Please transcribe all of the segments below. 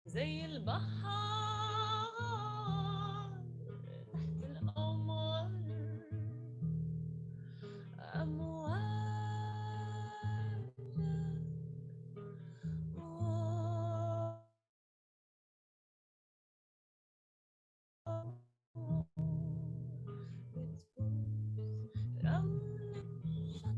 زي البحر تحت القمر أمواجك بتبوس رملة شط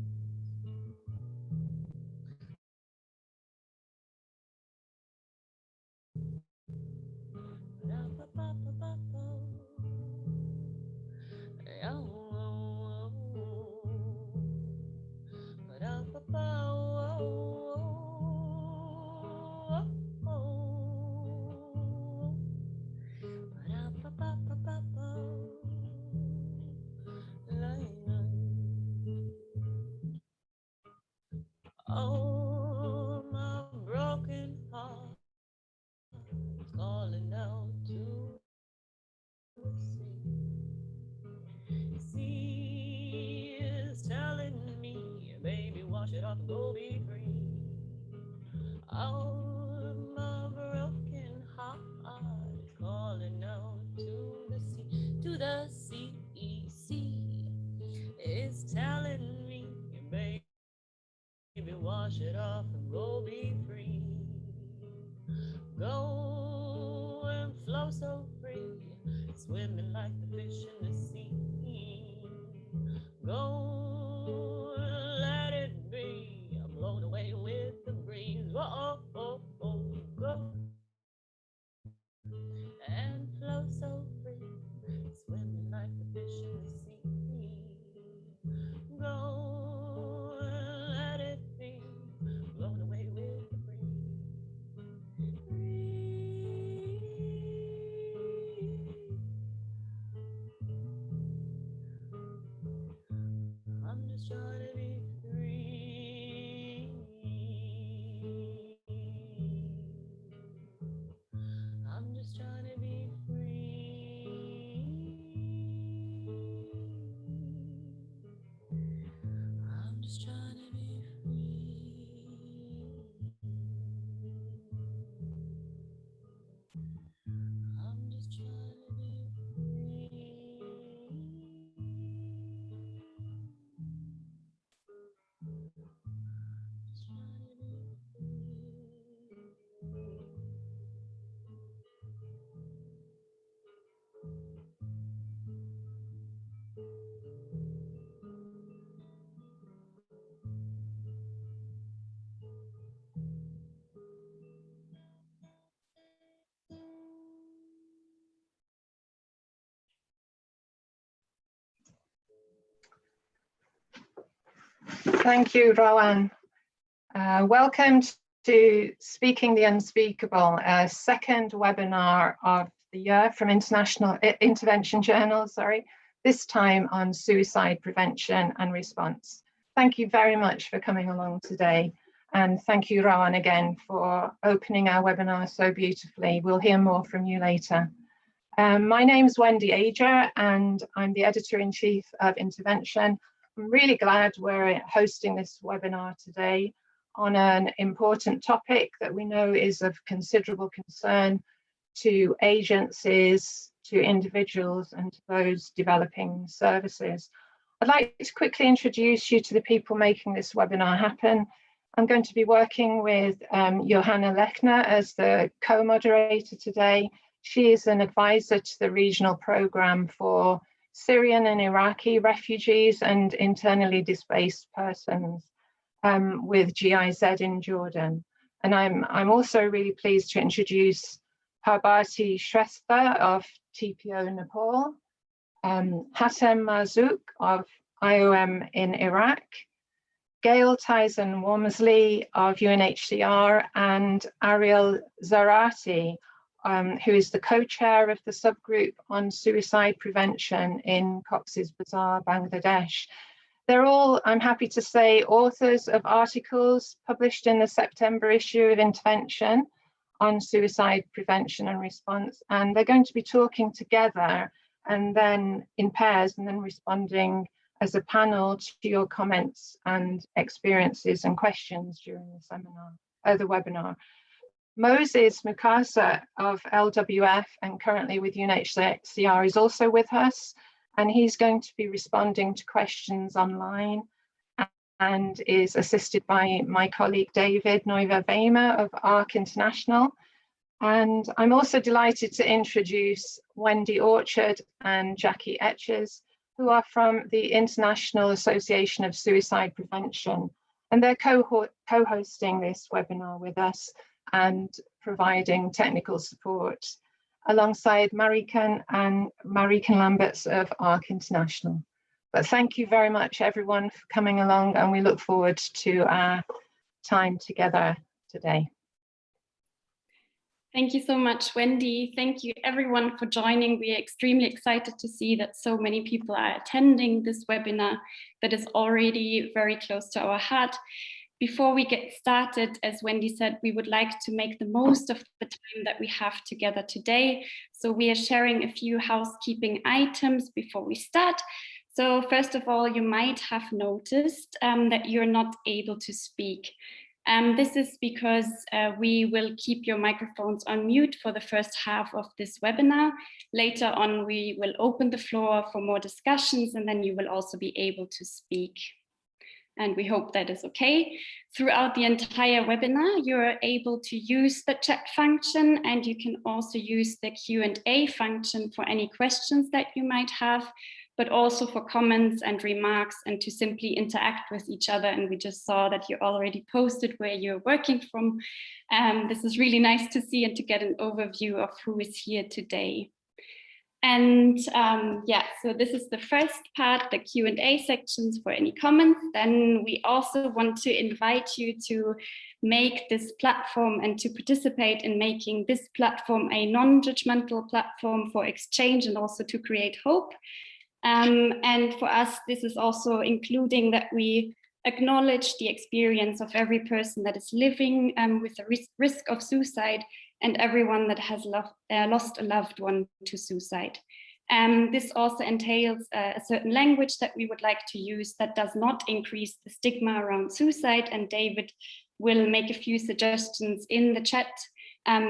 Oh, my broken heart is calling out to the sea is telling me, baby, wash it off and go be free. Oh, my broken heart is calling out to the sea, to the sea. Sea is telling me, baby, wash it off and go be free. Go and flow so free, swimming like the fish in the sea. Go and let it be, I'm blown away with the breeze. Oh, oh, oh, oh. Go and flow so free, swimming like the fish in the sea. Go and let it be, blown away with the breeze. I'm just trying to be free. Just trying to be Thank you, Rowan. Welcome to Speaking the Unspeakable, a second webinar of the year from Intervention Journal, this time on suicide prevention and response. Thank you very much for coming along today. And thank you, Rowan, again for opening our webinar so beautifully. We'll hear more from you later. My name's Wendy Ager, and I'm the Editor-in-Chief of Intervention. I'm really glad we're hosting this webinar today on an important topic that we know is of considerable concern to agencies, to individuals, and to those developing services. I'd like to quickly introduce you to the people making this webinar happen. I'm going to be working with Johanna Lechner as the co-moderator today. She is an advisor to the regional program for Syrian and Iraqi refugees and internally displaced persons with GIZ in Jordan. And I'm also really pleased to introduce Parbati Shrestha of TPO Nepal, Hatem Marzouk of IOM in Iraq, Gail Tyson-Wormsley of UNHCR, and Ariel Zarati, who is the co-chair of the subgroup on suicide prevention in Cox's Bazar, Bangladesh. They're all, I'm happy to say, authors of articles published in the September issue of Intervention on suicide prevention and response, and they're going to be talking together and then in pairs and then responding as a panel to your comments and experiences and questions during the webinar. Moses Mukasa of LWF and currently with UNHCR is also with us, and he's going to be responding to questions online and is assisted by my colleague David Neuver-Wemer of ARC International. And I'm also delighted to introduce Wendy Orchard and Jackie Etches, who are from the International Association of Suicide Prevention, and they're co-hosting this webinar with us and providing technical support alongside Marikan Lamberts of ARC International. But thank you very much, everyone, for coming along, and we look forward to our time together today. Thank you so much, Wendy. Thank you, everyone, for joining. We are extremely excited to see that so many people are attending this webinar that is already very close to our heart. Before we get started, as Wendy said, we would like to make the most of the time that we have together today. So we are sharing a few housekeeping items before we start. So first of all, you might have noticed that you're not able to speak. This is because we will keep your microphones on mute for the first half of this webinar. Later on, we will open the floor for more discussions, and then you will also be able to speak. And we hope that is okay. Throughout the entire webinar, you're able to use the chat function, and you can also use the Q&A function for any questions that you might have, but also for comments and remarks and to simply interact with each other. And we just saw that you already posted where you're working from. This is really nice to see and to get an overview of who is here today. And yeah, so this is the first part, the Q&A sections for any comments. Then we also want to invite you to make this platform and to participate in making this platform a non-judgmental platform for exchange and also to create hope. And for us, this is also including that we acknowledge the experience of every person that is living with the risk of suicide and everyone that has lost a loved one to suicide. This also entails a certain language that we would like to use that does not increase the stigma around suicide, and David will make a few suggestions in the chat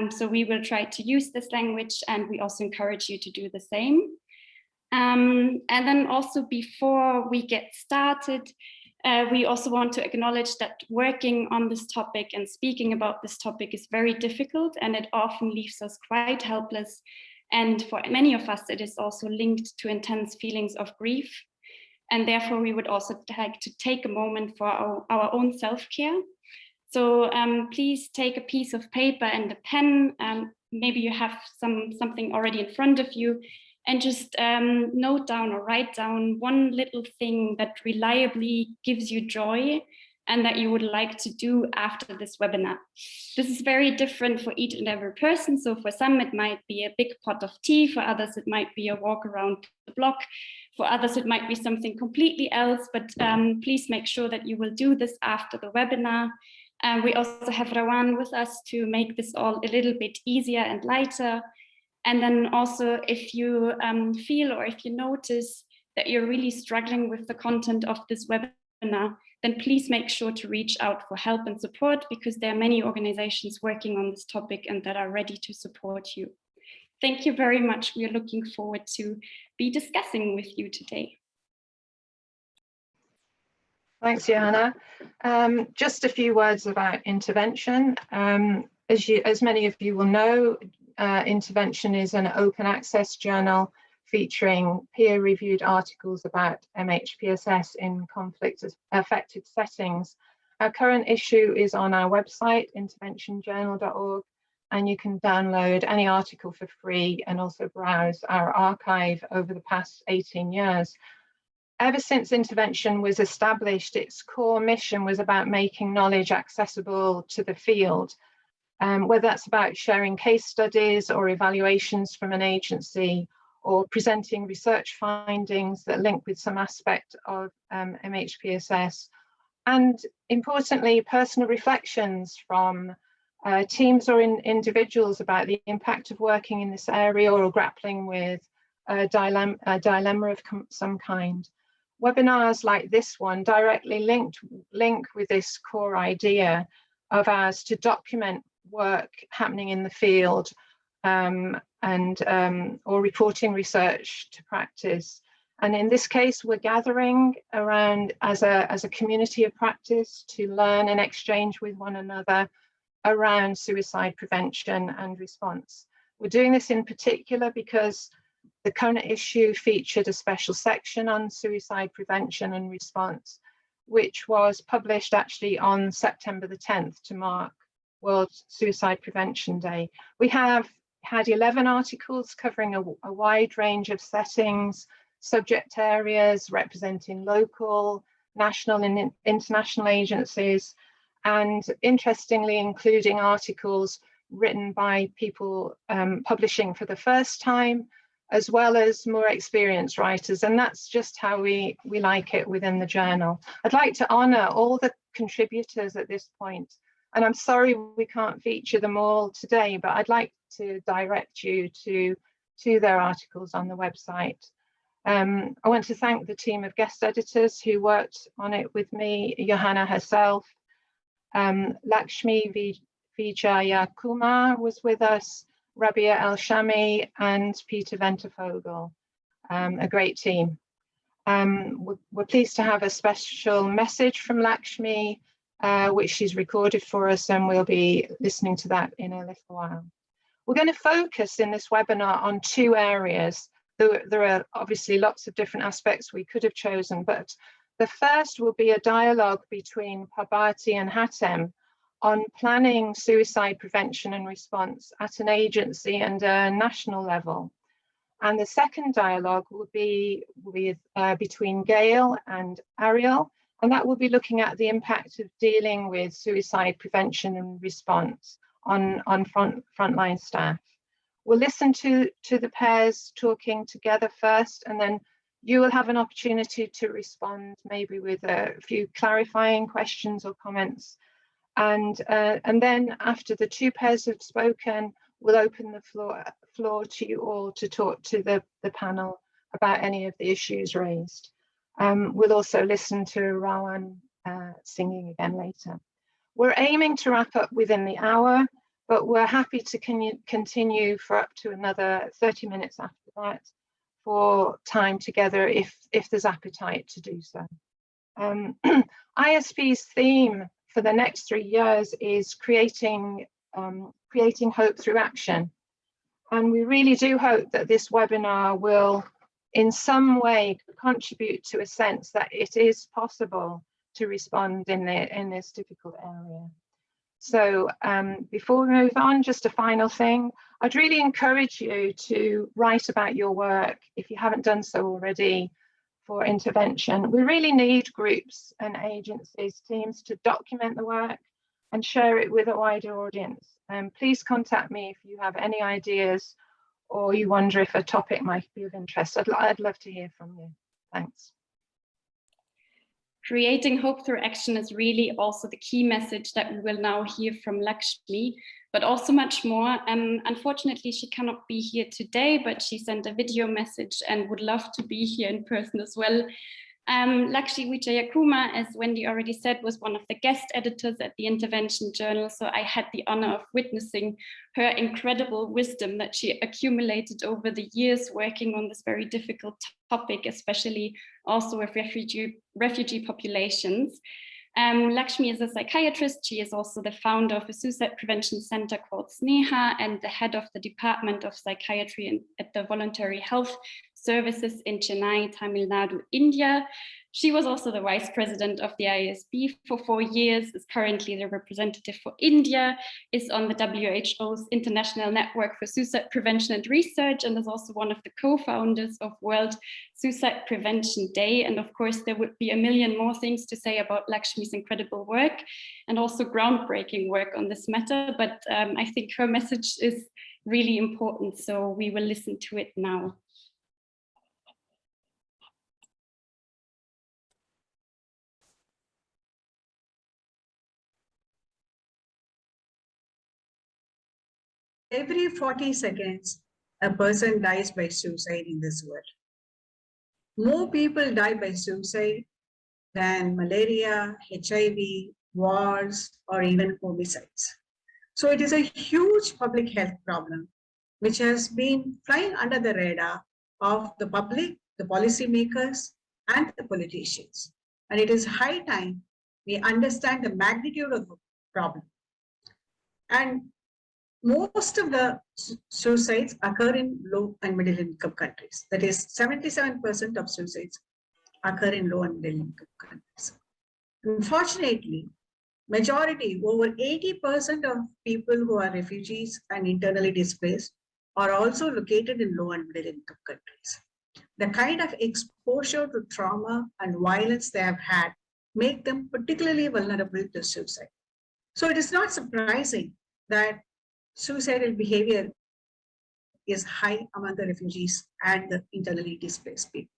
So we will try to use this language, and we also encourage you to do the same. And then also, before we get started, we also want to acknowledge that working on this topic and speaking about this topic is very difficult, and it often leaves us quite helpless. And for many of us, it is also linked to intense feelings of grief. And therefore, we would also like to take a moment for our own self-care. So please take a piece of paper and a pen. Maybe you have something already in front of you, and just note down or write down one little thing that reliably gives you joy and that you would like to do after this webinar. This is very different for each and every person. So for some, it might be a big pot of tea. For others, it might be a walk around the block. For others, it might be something completely else, but please make sure that you will do this after the webinar. We also have Rawan with us to make this all a little bit easier and lighter. And then also, if you feel or if you notice that you're really struggling with the content of this webinar, then please make sure to reach out for help and support, because there are many organizations working on this topic and that are ready to support you. Thank you very much. We are looking forward to be discussing with you today. Thanks, Johanna. Just a few words about intervention. As many of you will know, Intervention is an open access journal featuring peer-reviewed articles about MHPSS in conflict-affected settings. Our current issue is on our website, interventionjournal.org, and you can download any article for free and also browse our archive over the past 18 years. Ever since Intervention was established, its core mission was about making knowledge accessible to the field, whether that's about sharing case studies or evaluations from an agency, or presenting research findings that link with some aspect of MHPSS, and importantly, personal reflections from teams or individuals about the impact of working in this area or grappling with a dilemma of some kind. Webinars like this one directly link with this core idea of ours to document work happening in the field or reporting research to practice. And in this case, we're gathering around as a community of practice to learn and exchange with one another around suicide prevention and response. We're doing this in particular because the current issue featured a special section on suicide prevention and response, which was published actually on September the 10th to mark World Suicide Prevention Day. We have had 11 articles covering a wide range of settings, subject areas representing local, national and international agencies, and interestingly including articles written by people publishing for the first time, as well as more experienced writers. And that's just how we like it within the journal. I'd like to honor all the contributors at this point. And I'm sorry we can't feature them all today, but I'd like to direct you to their articles on the website. I want to thank the team of guest editors who worked on it with me, Johanna herself, Lakshmi Vijaya Kumar was with us, Rabia El-Shami and Peter Ventervogel, a great team. We're pleased to have a special message from Lakshmi, which she's recorded for us, and we'll be listening to that in a little while. We're going to focus in this webinar on two areas. There are obviously lots of different aspects we could have chosen, but the first will be a dialogue between Parbati and Hatem on planning suicide prevention and response at an agency and a national level. And the second dialogue will be between Gail and Ariel, and that will be looking at the impact of dealing with suicide prevention and response on frontline staff. We'll listen to the pairs talking together first, and then you will have an opportunity to respond maybe with a few clarifying questions or comments. And then after the two pairs have spoken, we'll open the floor to you all to talk to the panel about any of the issues raised. We'll also listen to Rawan singing again later. We're aiming to wrap up within the hour. but we're happy to continue for up to another 30 minutes after that for time together if there's appetite to do so. ISP's theme for the next 3 years is creating hope through action. And we really do hope that this webinar will in some way contribute to a sense that it is possible to respond in this difficult area. So before we move on, just a final thing, I'd really encourage you to write about your work if you haven't done so already for intervention. We really need groups and agencies, teams to document the work and share it with a wider audience. Please contact me if you have any ideas or you wonder if a topic might be of interest. I'd love to hear from you. Thanks. Creating hope through action is really also the key message that we will now hear from Lakshmi, but also much more. Unfortunately, she cannot be here today, but she sent a video message and would love to be here in person as well. Lakshmi Wijayakumar, as Wendy already said, was one of the guest editors at the Intervention Journal, so I had the honor of witnessing her incredible wisdom that she accumulated over the years working on this very difficult topic, especially also with refugee populations. Lakshmi is a psychiatrist. She is also the founder of a suicide prevention center called Sneha and the head of the Department of Psychiatry at the Voluntary Health Services in Chennai, Tamil Nadu, India. She was also the vice president of the ISB for 4 years, is currently the representative for India, is on the WHO's International Network for Suicide Prevention and Research, and is also one of the co-founders of World Suicide Prevention Day. And of course, there would be a million more things to say about Lakshmi's incredible work and also groundbreaking work on this matter, but I think her message is really important, so we will listen to it now. Every 40 seconds, a person dies by suicide in this world. More people die by suicide than malaria, HIV, wars, or even homicides. So it is a huge public health problem, which has been flying under the radar of the public, the policymakers, and the politicians. And it is high time we understand the magnitude of the problem. And most of the suicides occur in low and middle income countries. That is, 77% of suicides occur in low and middle income countries. Unfortunately, majority, over 80% of people who are refugees and internally displaced are also located in low and middle income countries. The kind of exposure to trauma and violence they have had make them particularly vulnerable to suicide. So it is not surprising that suicidal behavior is high among the refugees and the internally displaced people.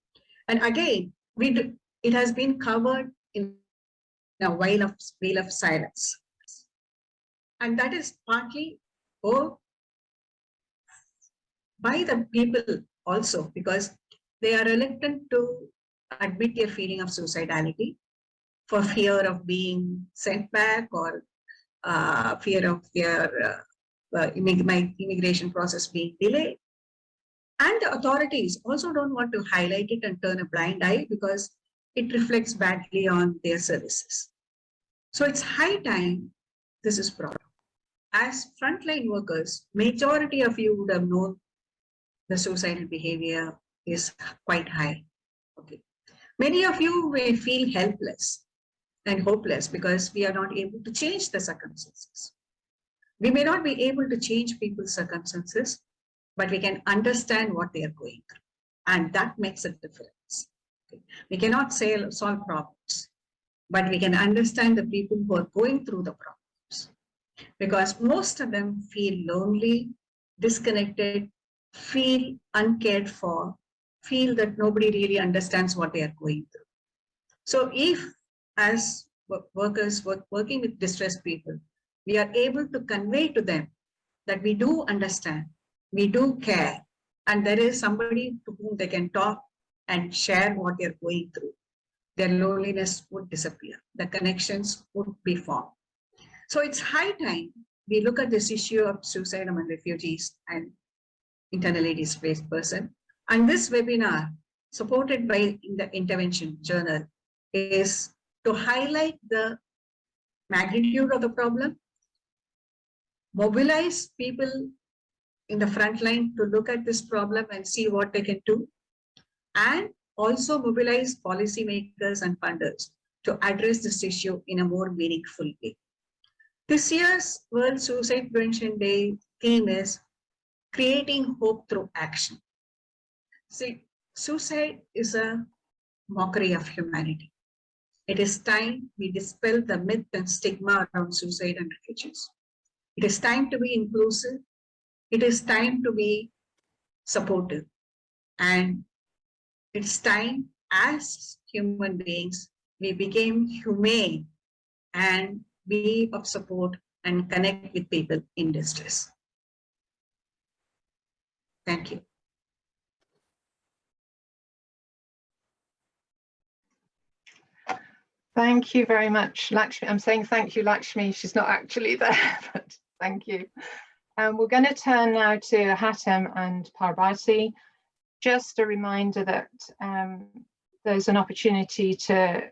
And again, it has been covered in a veil of silence. And that is partly by the people also, because they are reluctant to admit their feeling of suicidality for fear of being sent back or fear of their immigration process being delayed. And the authorities also don't want to highlight it and turn a blind eye because it reflects badly on their services. So it's high time this is brought up. As frontline workers, majority of you would have known the suicidal behavior is quite high. Okay. Many of you may feel helpless and hopeless because we are not able to change the circumstances. We may not be able to change people's circumstances, but we can understand what they are going through. And that makes a difference. Okay. We cannot solve problems, but we can understand the people who are going through the problems. Because most of them feel lonely, disconnected, feel uncared for, feel that nobody really understands what they are going through. So if, as workers working with distressed people, we are able to convey to them that we do understand, we do care, and there is somebody to whom they can talk and share what they're going through, their loneliness would disappear, the connections would be formed. So it's high time we look at this issue of suicide among refugees and internally displaced person. And this webinar, supported by the Intervention Journal, is to highlight the magnitude of the problem, mobilize people in the front line to look at this problem and see what they can do, and also mobilize policymakers and funders to address this issue in a more meaningful way. This year's World Suicide Prevention Day theme is creating hope through action. See, suicide is a mockery of humanity. It is time we dispel the myth and stigma around suicide and refugees. It is time to be inclusive. It is time to be supportive. And it's time, as human beings, we became humane and be of support and connect with people in distress. Thank you. Thank you very much, Lakshmi. I'm saying thank you, Lakshmi. She's not actually there, but thank you. We're going to turn now to Hatem and Parbati. Just a reminder that there's an opportunity to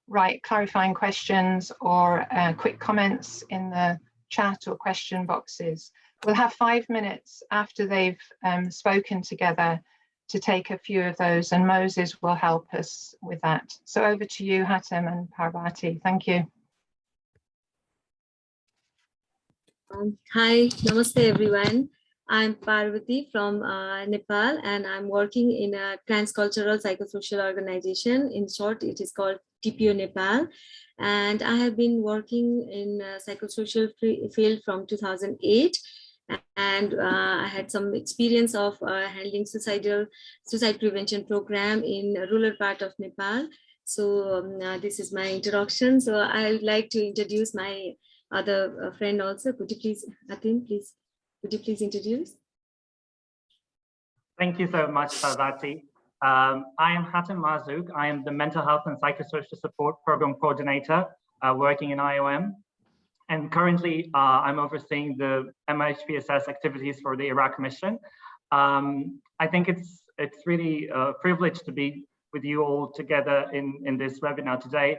write clarifying questions or quick comments in the chat or question boxes. We'll have 5 minutes after they've spoken together to take a few of those, and Moses will help us with that. So over to you, Hatem and Parbati. Thank you. Hi, namaste everyone. I'm Parvati from Nepal, and I'm working in a transcultural psychosocial organization. In short, it is called TPO Nepal. And I have been working in psychosocial field from 2008. And I had some experience of handling suicide prevention program in a rural part of Nepal. So this is my introduction. So I would like to introduce my other friend also. Could you please, Hatem, please, could you please introduce? Thank you so much, Parvati. I am Hatem Marzouk. I am the Mental Health and Psychosocial Support Program Coordinator working in IOM. And currently, I'm overseeing the MHPSS activities for the Iraq mission. I think it's really a privilege to be with you all together in this webinar today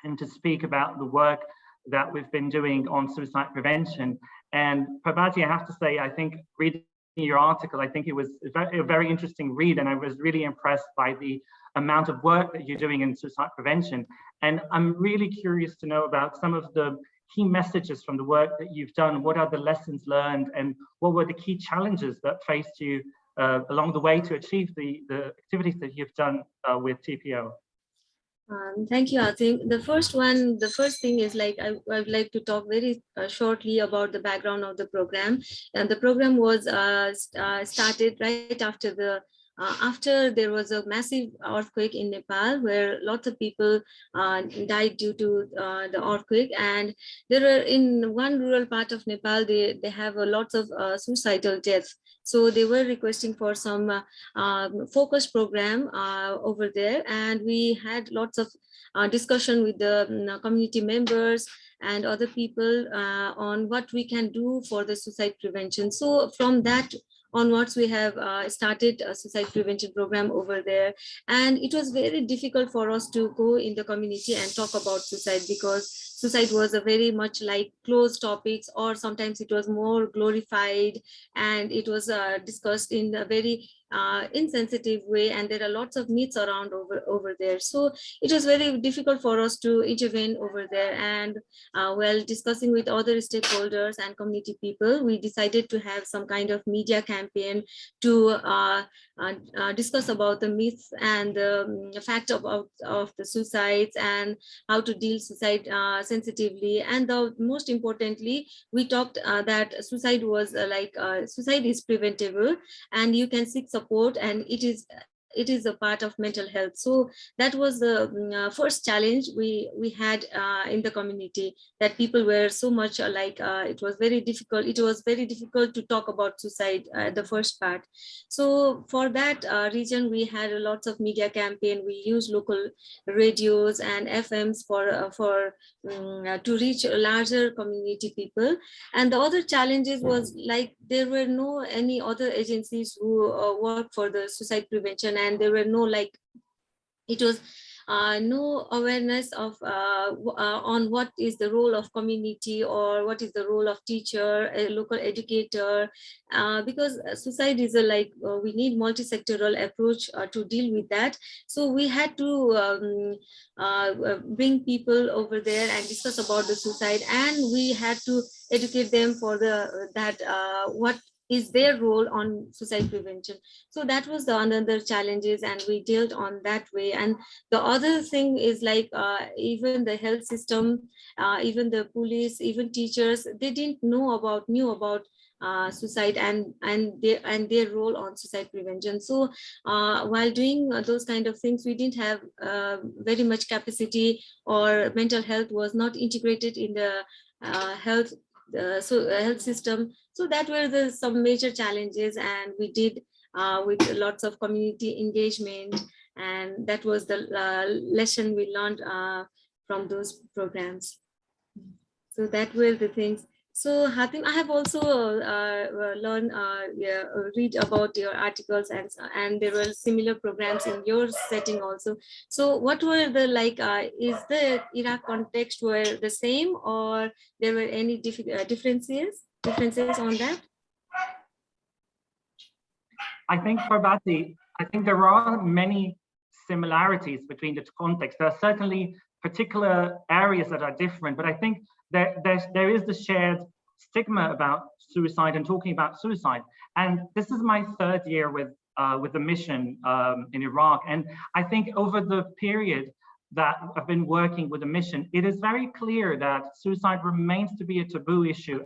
and to speak about the work that we've been doing on suicide prevention. And Parbati, I have to say, I think reading your article, I think it was a very interesting read, and I was really impressed by the amount of work that you're doing in suicide prevention. And I'm really curious to know about some of the key messages from the work that you've done. What are the lessons learned, and what were the key challenges that faced you along the way to achieve the activities that you've done with TPO? Thank you, Hatem. The first thing is like I would like to talk very shortly about the background of the program. And the program was started right after there was a massive earthquake in Nepal, where lots of people died due to the earthquake. And there were in one rural part of Nepal, they have lots of suicidal deaths. So they were requesting for some focus program over there. And we had lots of discussion with the community members and other people on what we can do for the suicide prevention. So from that onwards, we have started a suicide prevention program over there. And it was very difficult for us to go in the community and talk about suicide, because suicide was a very much like closed topics, or sometimes it was more glorified and it was discussed in a very insensitive way, and there are lots of myths around over there. So it was very difficult for us to intervene over there. And while discussing with other stakeholders and community people, we decided to have some kind of media campaign to discuss about the myths and the fact of the suicides and how to deal suicide sensitively. And most importantly, we talked that suicide was suicide is preventable, and you can seek support, and it is it is a part of mental health. So that was the first challenge we had in the community, that people were so much it was very difficult. It was very difficult to talk about suicide the first part. So for that region, we had lots of media campaign. We used local radios and FMs to reach larger community people. And the other challenges was like there were no any other agencies who work for the suicide prevention, and there were no it was no awareness of on what is the role of community, or what is the role of teacher, a local educator, because suicide is we need multi-sectoral approach to deal with that. So we had to bring people over there and discuss about the suicide, and we had to educate them for what is their role on suicide prevention. So that was the another challenges, and we dealt on that way. And the other thing is even the health system, even the police, even teachers, they didn't knew about suicide and their role on suicide prevention. So while doing those kind of things, we didn't have very much capacity, or mental health was not integrated in the health system. So that were some major challenges, and we did with lots of community engagement, and that was the lesson we learned from those programs. So that were the things. So Hatim, I have also read about your articles, and there were similar programs in your setting also. So what were the is the Iraq context were the same, or there were any differences on that? I think for Bati, I think there are many similarities between the two contexts. There are certainly particular areas that are different, but I think there is the shared stigma about suicide and talking about suicide. And this is my third year with the mission in Iraq. And I think over the period that I've been working with the mission, it is very clear that suicide remains to be a taboo issue,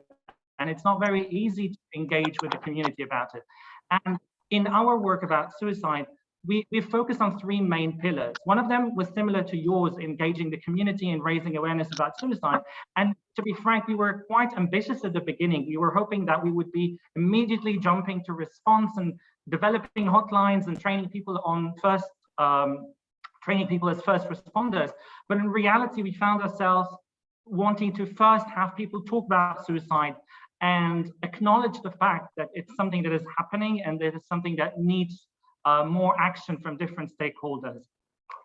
and it's not very easy to engage with the community about it. And in our work about suicide, we focused on three main pillars. One of them was similar to yours, engaging the community and raising awareness about suicide. And to be frank, we were quite ambitious at the beginning. We were hoping that we would be immediately jumping to response and developing hotlines and training people as first responders. But in reality, we found ourselves wanting to first have people talk about suicide and acknowledge the fact that it's something that is happening and that it's something that needs more action from different stakeholders.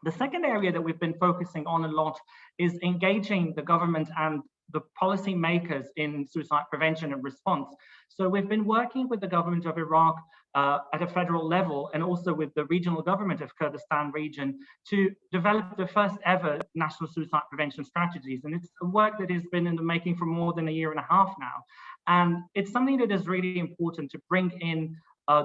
The second area that we've been focusing on a lot is engaging the government and the policy makers in suicide prevention and response. So we've been working with the government of Iraq at a federal level, and also with the regional government of Kurdistan region, to develop the first ever national suicide prevention strategies. And it's a work that has been in the making for more than a year and a half now. And it's something that is really important to bring in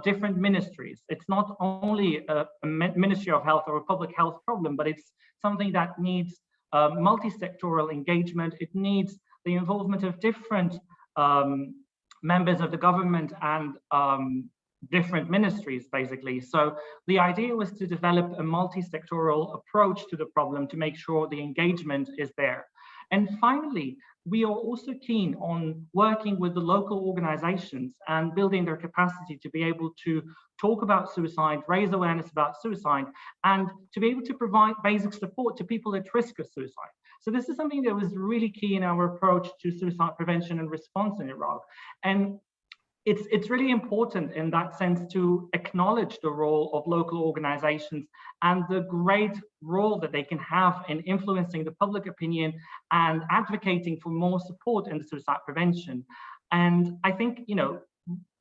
different ministries. It's not only a Ministry of Health or a public health problem, but it's something that needs multi-sectoral engagement. It needs the involvement of different members of the government and different ministries, basically. So the idea was to develop a multi-sectoral approach to the problem to make sure the engagement is there. And finally, we are also keen on working with the local organizations and building their capacity to be able to talk about suicide, raise awareness about suicide, and to be able to provide basic support to people at risk of suicide. So this is something that was really key in our approach to suicide prevention and response in Iraq. And it's really important in that sense to acknowledge the role of local organizations and the great role that they can have in influencing the public opinion and advocating for more support in the suicide prevention. And I think, you know,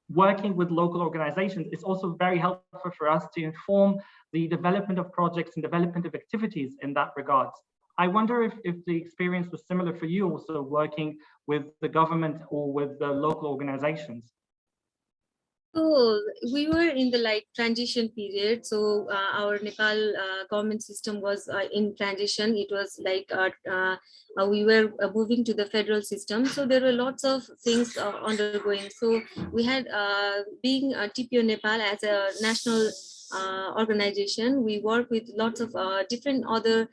working with local organizations is also very helpful for us to inform the development of projects and development of activities in that regard. I wonder if the experience was similar for you, also working with the government or with the local organizations. So we were in the transition period. So our Nepal government system was in transition. It was we were moving to the federal system. So there were lots of things undergoing. So we had being TPO Nepal as a national organization. We work with lots of different other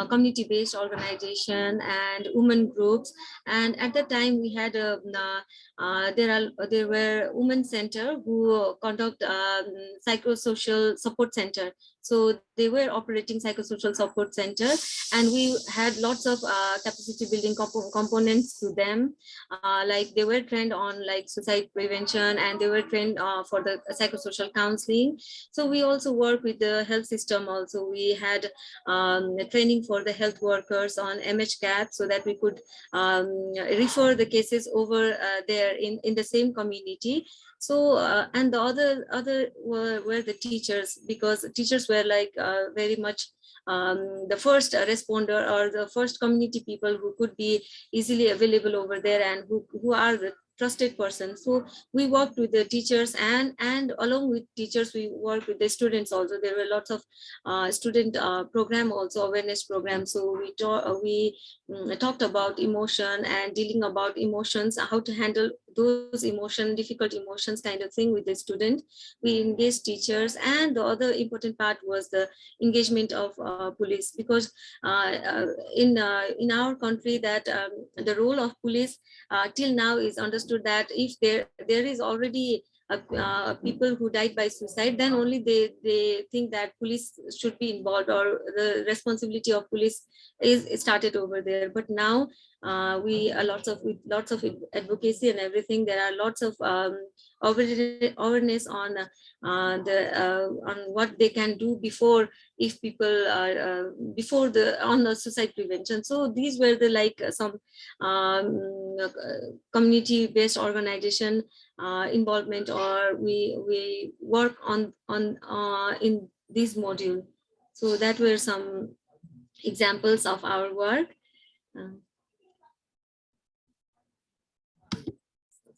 community-based organization and women groups. And at the time we had there were women center who conduct psychosocial support center. So they were operating psychosocial support center, and we had lots of capacity building components to them. Like they were trained on like suicide prevention, and they were trained for the psychosocial counseling. So we also work with the health system. Also, we had training for the health workers on MHCAT, so that we could refer the cases over there in the same community. So and the other were the teachers, because teachers were like very much the first responder or the first community people who could be easily available over there, and who are the trusted person. So we worked with the teachers, and along with teachers we work with the students also. There were lots of student program, also awareness program. So we talked about emotion and dealing about emotions, how to handle those difficult emotions kind of thing with the student. We engaged teachers, and the other important part was the engagement of police, because in our country that the role of police till now is understood that if there is already people who died by suicide, then only they think that police should be involved, or the responsibility of police is started over there. But now with lots of advocacy and everything, there are lots of awareness on on what they can do before, if people are before on the suicide prevention. So these were the some community based organization involvement, or we work on in this module. So that were some examples of our work.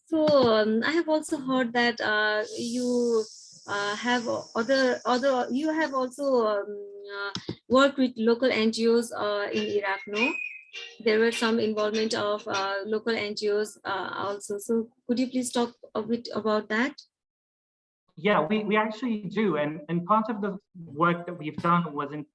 So I have also heard that you have you have also worked with local NGOs in Iraq, no? There were some involvement of local NGOs also. So could you please talk a bit about that? Yeah, we actually do. And part of the work that we've done was in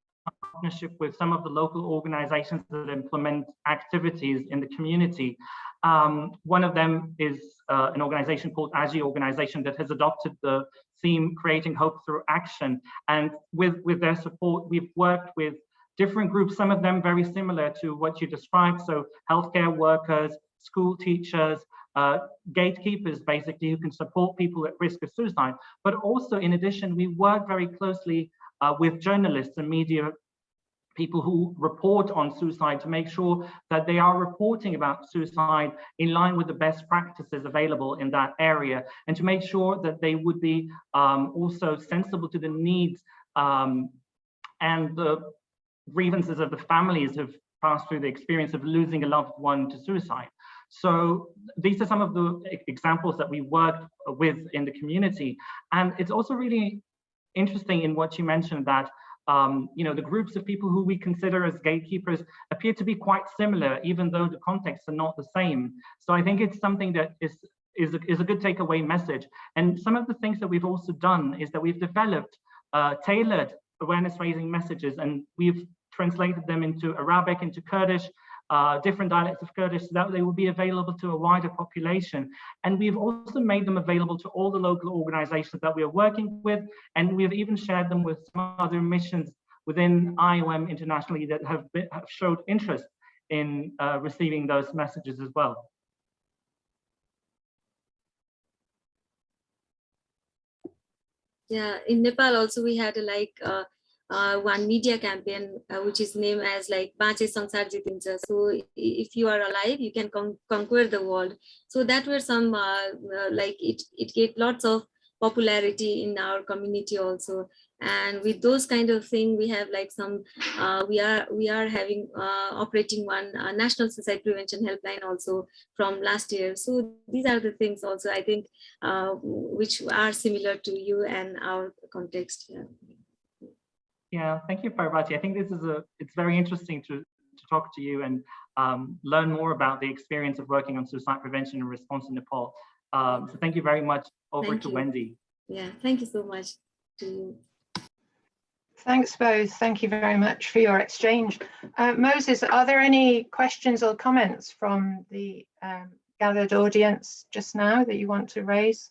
partnership with some of the local organizations that implement activities in the community. One of them is an organization called AGI organization that has adopted the theme Creating Hope Through Action. And with their support, we've worked with different groups, some of them very similar to what you described. So healthcare workers, school teachers, gatekeepers, basically, who can support people at risk of suicide. But also, in addition, we work very closely with journalists and media people who report on suicide to make sure that they are reporting about suicide in line with the best practices available in that area, and to make sure that they would be also sensible to the needs and the grievances of the families who've passed through the experience of losing a loved one to suicide. So these are some of the examples that we worked with in the community. And it's also really interesting in what you mentioned that the groups of people who we consider as gatekeepers appear to be quite similar, even though the contexts are not the same. So I think it's something that is a good takeaway message. And some of the things that we've also done is that we've developed tailored awareness raising messages, and we've translated them into Arabic, into Kurdish, different dialects of Kurdish, so that they will be available to a wider population. And we've also made them available to all the local organizations that we are working with, and we've even shared them with some other missions within IOM internationally that have showed interest in receiving those messages as well. Yeah, in Nepal also we had one media campaign which is named as Bache Sansar Jitincha. So if you are alive, you can conquer the world. So that were some it gave lots of popularity in our community also. And with those kind of thing, we have some we are having operating one national suicide prevention helpline also from last year. So these are the things also I think which are similar to you and our context. Yeah. Yeah, thank you, Parvati. I think it's very interesting to talk to you and learn more about the experience of working on suicide prevention and response in Nepal. So thank you very much. Over to Wendy. Yeah, thank you so much to you. Thanks both. Thank you very much for your exchange. Moses, are there any questions or comments from the gathered audience just now that you want to raise?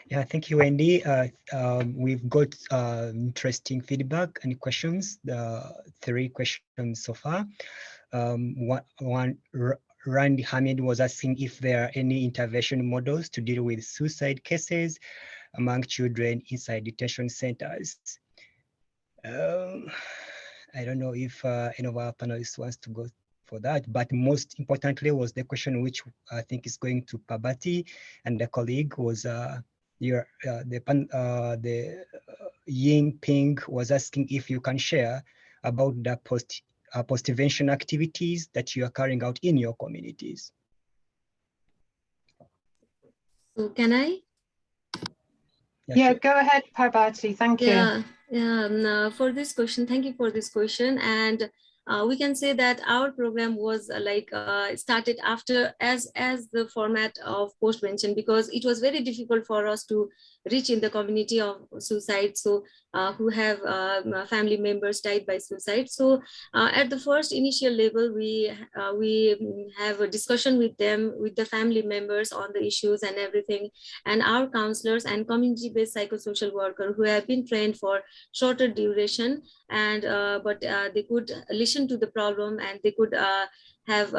Yeah, thank you, Wendy. We've got interesting feedback and questions, the 3 questions so far. One, Randy Hamid was asking if there are any intervention models to deal with suicide cases among children inside detention centers. I don't know if any of our panelists wants to go for that, but most importantly was the question which I think is going to Pabati, and the colleague was Ying Ping was asking if you can share about the post-intervention activities that you are carrying out in your communities. So can I? Yeah, sure. go ahead, Parbati. Thank you. Yeah. For this question, thank you for this question. And we can say that our program was started after as the format of post-prevention, because it was very difficult for us to reach in the community of suicide, so who have family members died by suicide. So at the first initial level, we have a discussion with them, with the family members on the issues and everything, and our counselors and community-based psychosocial workers who have been trained for shorter duration, and but they could listen to the problem, and they could have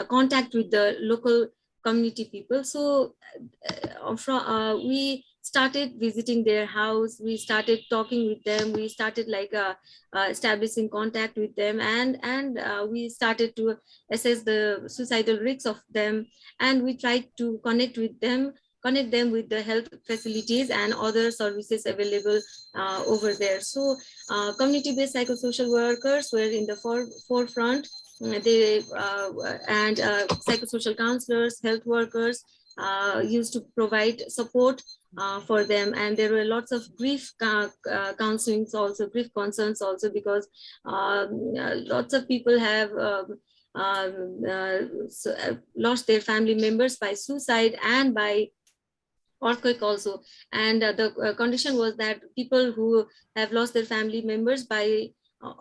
contact with the local community people. So we started visiting their house, we started talking with them, we started establishing contact with them, and we started to assess the suicidal risks of them, and we tried to connect them with the health facilities and other services available over there. So community-based psychosocial workers were in the forefront. They and psychosocial counselors, health workers used to provide support for them, and there were lots of grief counselings also, grief concerns also, because lots of people have lost their family members by suicide and by earthquake also. And the condition was that people who have lost their family members by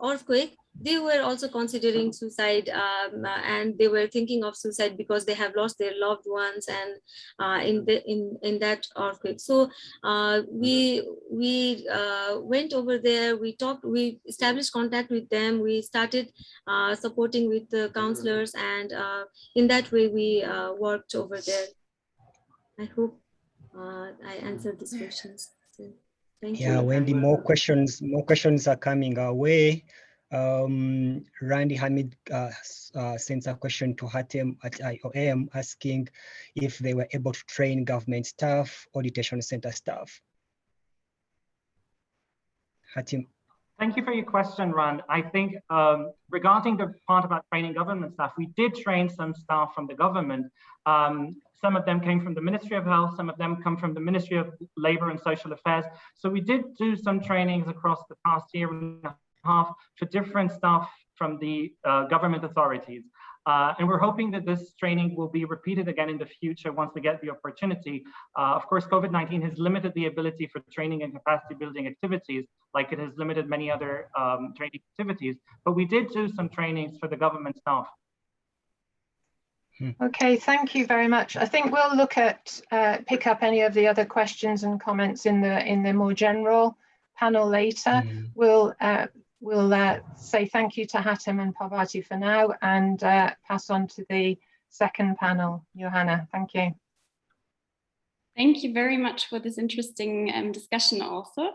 earthquake, they were also considering suicide, and they were thinking of suicide because they have lost their loved ones and in that earthquake. So we went over there, we talked, we established contact with them, we started supporting with the counselors, and in that way we worked over there. I hope I answered these questions. So, thank you. Yeah, Wendy, more questions are coming our way. Randy Hamid sends a question to Hatem at IOM asking if they were able to train government staff or detention center staff. Hatem. Thank you for your question, Rand. I think regarding the part about training government staff, we did train some staff from the government. Some of them came from the Ministry of Health, some of them come from the Ministry of Labour and Social Affairs. So we did do some trainings across the past year and a half for different staff from the government authorities. And we're hoping that this training will be repeated again in the future once we get the opportunity. Of course, COVID-19 has limited the ability for training and capacity building activities, like it has limited many other training activities, but we did do some trainings for the government staff. Okay, thank you very much. I think we'll look at pick up any of the other questions and comments in the more general panel later. We'll say thank you to Hatem and Parbati for now, and pass on to the second panel. Johanna, thank you. Thank you very much for this interesting discussion also.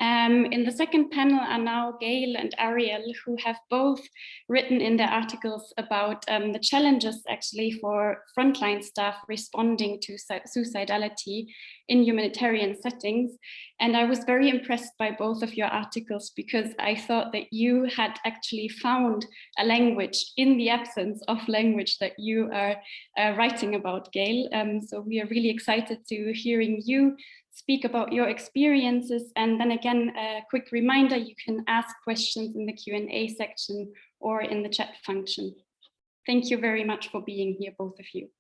In the second panel are now Gail and Ariel, who have both written in their articles about the challenges actually for frontline staff responding to suicidality in humanitarian settings. And I was very impressed by both of your articles, because I thought that you had actually found a language in the absence of language that you are writing about, Gail. So we are really excited to hearing you speak about your experiences. And then again, a quick reminder, you can ask questions in the Q&A section or in the chat function. Thank you very much for being here, both of you.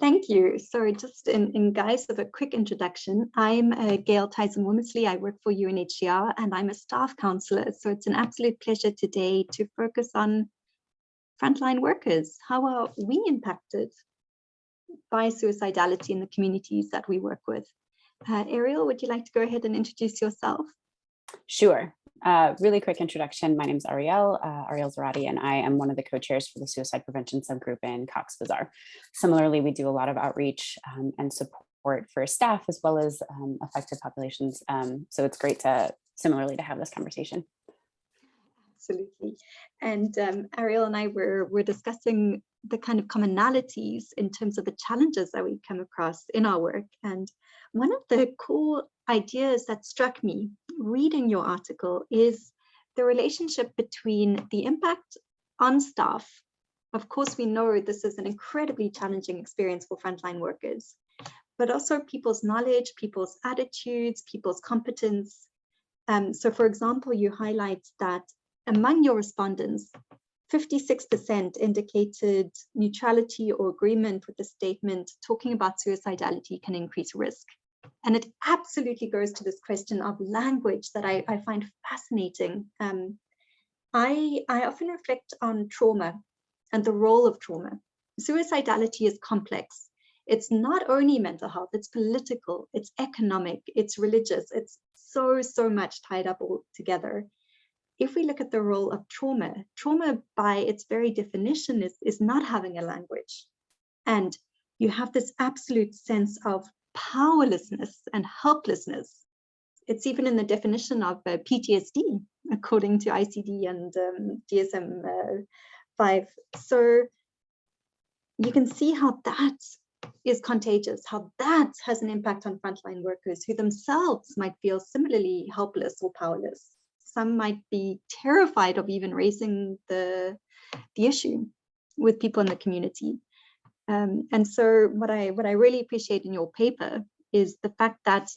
Thank you. So just in guise of a quick introduction, I'm Gail Tyson-Womersley. I work for UNHCR and I'm a staff counselor. So it's an absolute pleasure today to focus on frontline workers. How are we impacted by suicidality in the communities that we work with? Ariel, would you like to go ahead and introduce yourself? Sure. Really quick introduction. My name is Ariel Zarati, and I am one of the co-chairs for the suicide prevention subgroup in Cox's Bazar. Similarly, we do a lot of outreach and support for staff as well as affected populations. So it's great to similarly to have this conversation. Absolutely. And Ariel and I were discussing the kind of commonalities in terms of the challenges that we come across in our work. And one of the cool ideas that struck me reading your article is the relationship between the impact on staff. Of course, we know this is an incredibly challenging experience for frontline workers, but also people's knowledge, people's attitudes, people's competence. So for example, you highlight that among your respondents, 56% indicated neutrality or agreement with the statement talking about suicidality can increase risk. And it absolutely goes to this question of language that I find fascinating. I often reflect on trauma and the role of trauma. Suicidality is complex. It's not only mental health, it's political, it's economic, it's religious, it's so much tied up all together. If we look at the role of trauma, trauma by its very definition is not having a language. And you have this absolute sense of powerlessness and helplessness. It's even in the definition of PTSD, according to ICD and DSM-5. So you can see how that is contagious, how that has an impact on frontline workers who themselves might feel similarly helpless or powerless. Some might be terrified of even raising the issue with people in the community. And so what I really appreciate in your paper is the fact that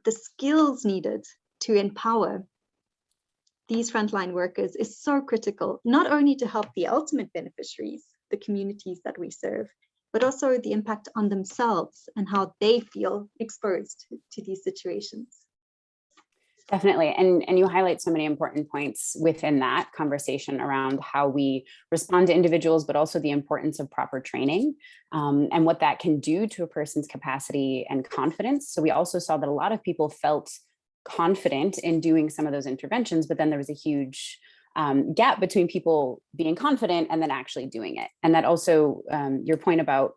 the skills needed to empower these frontline workers is so critical, not only to help the ultimate beneficiaries, the communities that we serve, but also the impact on themselves and how they feel exposed to these situations. Definitely. And you highlight so many important points within that conversation around how we respond to individuals, but also the importance of proper training and what that can do to a person's capacity and confidence. So we also saw that a lot of people felt confident in doing some of those interventions, but then there was a huge gap between people being confident and then actually doing it. And that also your point about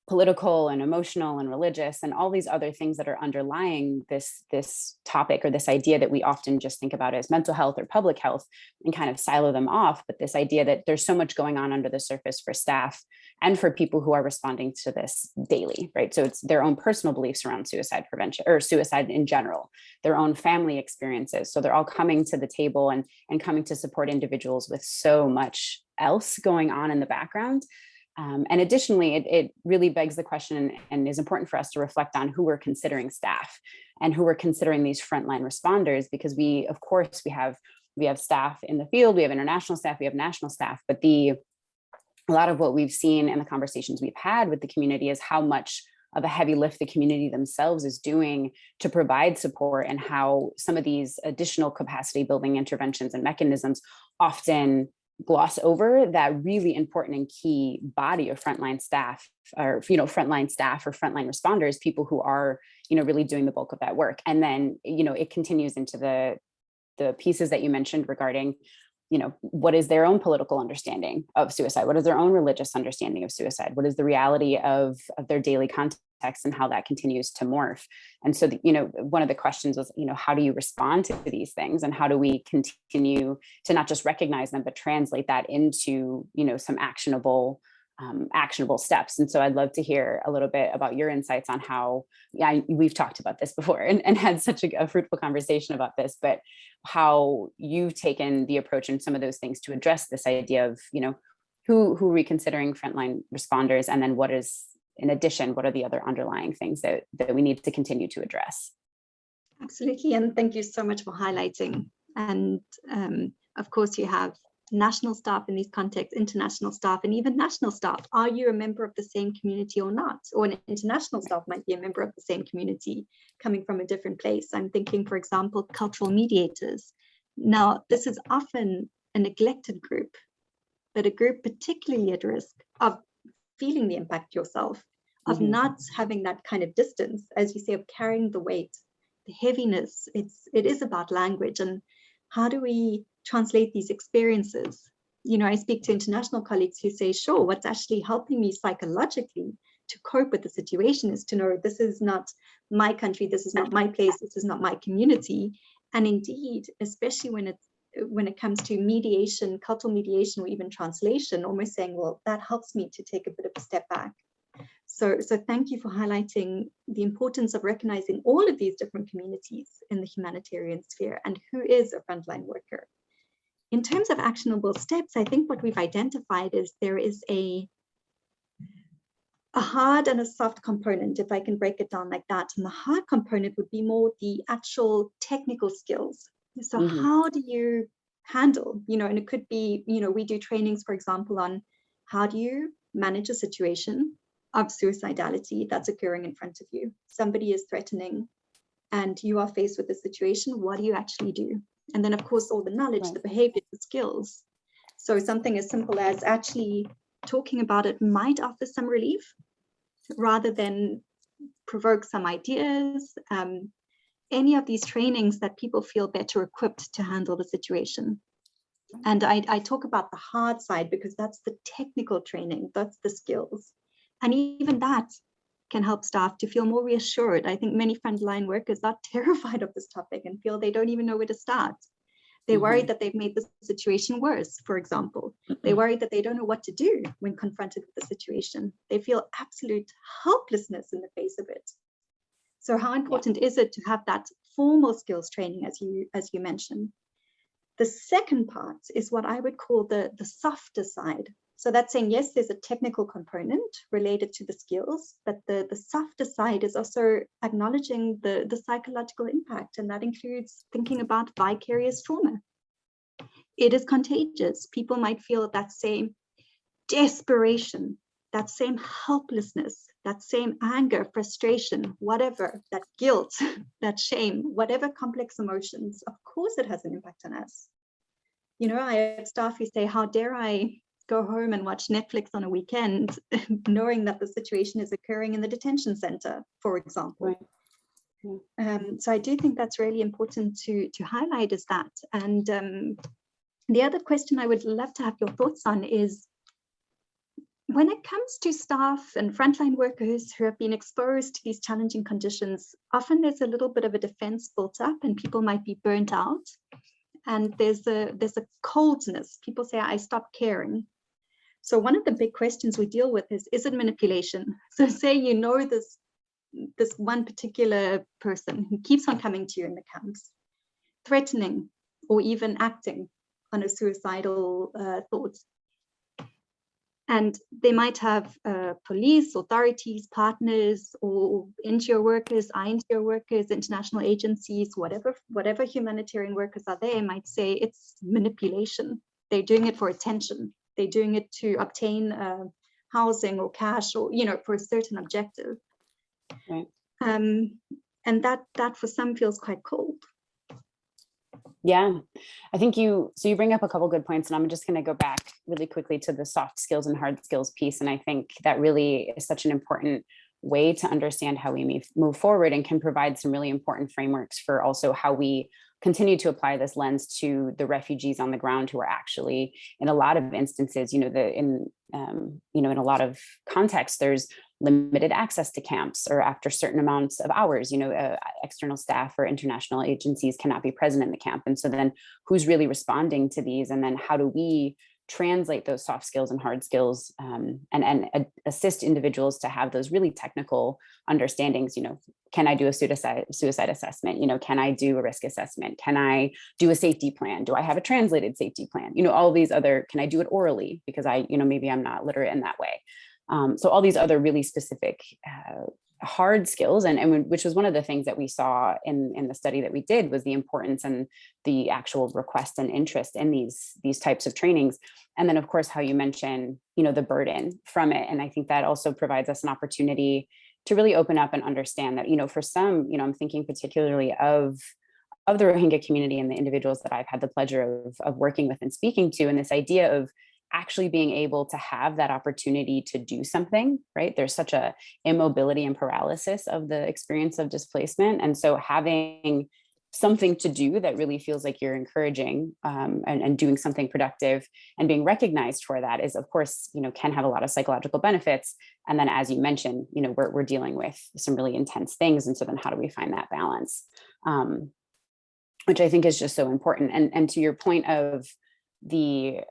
political and emotional and religious and all these other things that are underlying this topic, or this idea that we often just think about as mental health or public health and kind of silo them off. But this idea that there's so much going on under the surface for staff and for people who are responding to this daily, right? So it's their own personal beliefs around suicide prevention or suicide in general, their own family experiences. So they're all coming to the table and coming to support individuals with so much else going on in the background. And additionally, it really begs the question and is important for us to reflect on who we're considering staff and who we're considering these frontline responders, because we have staff in the field, we have international staff, we have national staff, but a lot of what we've seen in the conversations we've had with the community is how much of a heavy lift the community themselves is doing to provide support, and how some of these additional capacity building interventions and mechanisms often gloss over that really important and key body of frontline staff, or frontline responders, people who are really doing the bulk of that work. And then it continues into the pieces that you mentioned regarding what is their own political understanding of suicide, what is their own religious understanding of suicide, what is the reality of their daily context, and how that continues to morph. And so one of the questions was how do you respond to these things, and how do we continue to not just recognize them but translate that into some actionable steps. And so I'd love to hear a little bit about your insights on how, we've talked about this before and had such a fruitful conversation about this, but how you've taken the approach and some of those things to address this idea of, who are we considering frontline responders, and then what are the other underlying things that we need to continue to address? Absolutely, and thank you so much for highlighting. And of course, you have national staff in these contexts, international staff, and even national staff. Are you a member of the same community or not? Or an international staff might be a member of the same community coming from a different place. I'm thinking, for example, cultural mediators. Now, this is often a neglected group, but a group particularly at risk of feeling the impact yourself, of not having that kind of distance, as you say, of carrying the weight, the heaviness. It is about language, and how do we translate these experiences? You know, I speak to international colleagues who say, sure, what's actually helping me psychologically to cope with the situation is to know this is not my country, this is not my place, this is not my community. And indeed, especially when it comes to mediation, cultural mediation, or even translation, almost saying, well, that helps me to take a bit of a step back. So thank you for highlighting the importance of recognizing all of these different communities in the humanitarian sphere and who is a frontline worker. In terms of actionable steps, I think what we've identified is there is a hard and a soft component, if I can break it down like that. And the hard component would be more the actual technical skills. So how do you handle, you know, and it could be, you know, we do trainings, for example, on how do you manage a situation of suicidality that's occurring in front of you. Somebody is threatening and you are faced with the situation. What do you actually do? And then, of course, all the knowledge, the behavior, the skills. So something as simple as actually talking about it might offer some relief rather than provoke some ideas. Any of these trainings that people feel better equipped to handle the situation. And I talk about the hard side because that's the technical training, that's the skills. And even that can help staff to feel more reassured. I think many frontline workers are terrified of this topic and feel they don't even know where to start. They're worried that they've made the situation worse, for example. They're worried that they don't know what to do when confronted with the situation. They feel absolute helplessness in the face of it. So how important is it to have that formal skills training, as you mentioned? The second part is what I would call the softer side. So that's saying, yes, there's a technical component related to the skills, but the softer side is also acknowledging the psychological impact, and that includes thinking about vicarious trauma. It is contagious. People might feel that same desperation, that same helplessness, that same anger, frustration, whatever, that guilt, that shame, whatever complex emotions. Of course, it has an impact on us. You know, I have staff who say, how dare I go home and watch Netflix on a weekend, knowing that the situation is occurring in the detention center, for example. So I do think that's really important to highlight is that. And the other question I would love to have your thoughts on is, when it comes to staff and frontline workers who have been exposed to these challenging conditions, often there's a little bit of a defense built up and people might be burnt out. And there's a coldness. People say, I stopped caring. So one of the big questions we deal with is it manipulation? So say you know this one particular person who keeps on coming to you in the camps, threatening or even acting on a suicidal thought. And they might have police, authorities, partners, or NGO workers, INGO workers, international agencies, whatever humanitarian workers are there, might say it's manipulation. They're doing it for attention. They're doing it to obtain housing or cash, or for a certain objective. Right. And that for some feels quite cold. Yeah, I think you bring up a couple good points, and I'm just going to go back really quickly to the soft skills and hard skills piece. And I think that really is such an important way to understand how we move forward, and can provide some really important frameworks for also how we continue to apply this lens to the refugees on the ground who are actually, in a lot of instances, in a lot of contexts, there's limited access to camps, or after certain amounts of hours, external staff or international agencies cannot be present in the camp. And so then who's really responding to these? And then how do we translate those soft skills and hard skills and assist individuals to have those really technical understandings? Can I do a suicide assessment? Can I do a risk assessment? Can I do a safety plan? Do I have a translated safety plan? All these other, can I do it orally? Because maybe I'm not literate in that way. So all these other really specific hard skills, and which was one of the things that we saw in the study that we did, was the importance and the actual request and interest in these types of trainings. And then of course, how you mentioned, the burden from it. And I think that also provides us an opportunity to really open up and understand that, for some, I'm thinking particularly of the Rohingya community and the individuals that I've had the pleasure of working with and speaking to, and this idea of actually being able to have that opportunity to do something, right? There's such a immobility and paralysis of the experience of displacement. And so having something to do that really feels like you're encouraging and doing something productive and being recognized for that is, of course, can have a lot of psychological benefits. And then, as you mentioned, we're dealing with some really intense things. And so then how do we find that balance? Which I think is just so important. And to your point of the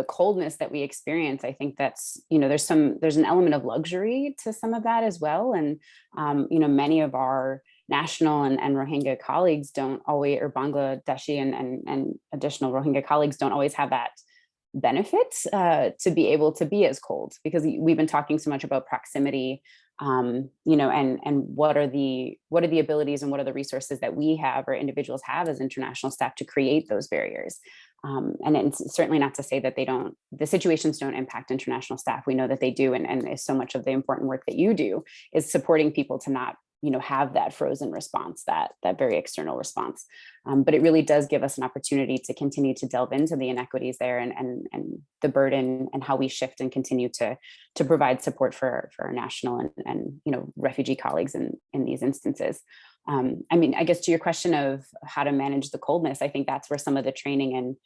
coldness that we experience, I think that's, there's an element of luxury to some of that as well. And, many of our national and Rohingya colleagues don't always, or Bangladeshi and additional Rohingya colleagues don't always have that benefit to be able to be as cold, because we've been talking so much about proximity, and what are the abilities and what are the resources that we have or individuals have as international staff to create those barriers. And it's certainly not to say that the situations don't impact international staff. We know that they do. And so much of the important work that you do is supporting people to not, have that frozen response, that very external response. But it really does give us an opportunity to continue to delve into the inequities there and the burden and how we shift and continue to provide support for our national and refugee colleagues in these instances. I guess to your question of how to manage the coldness, I think that's where some of the training and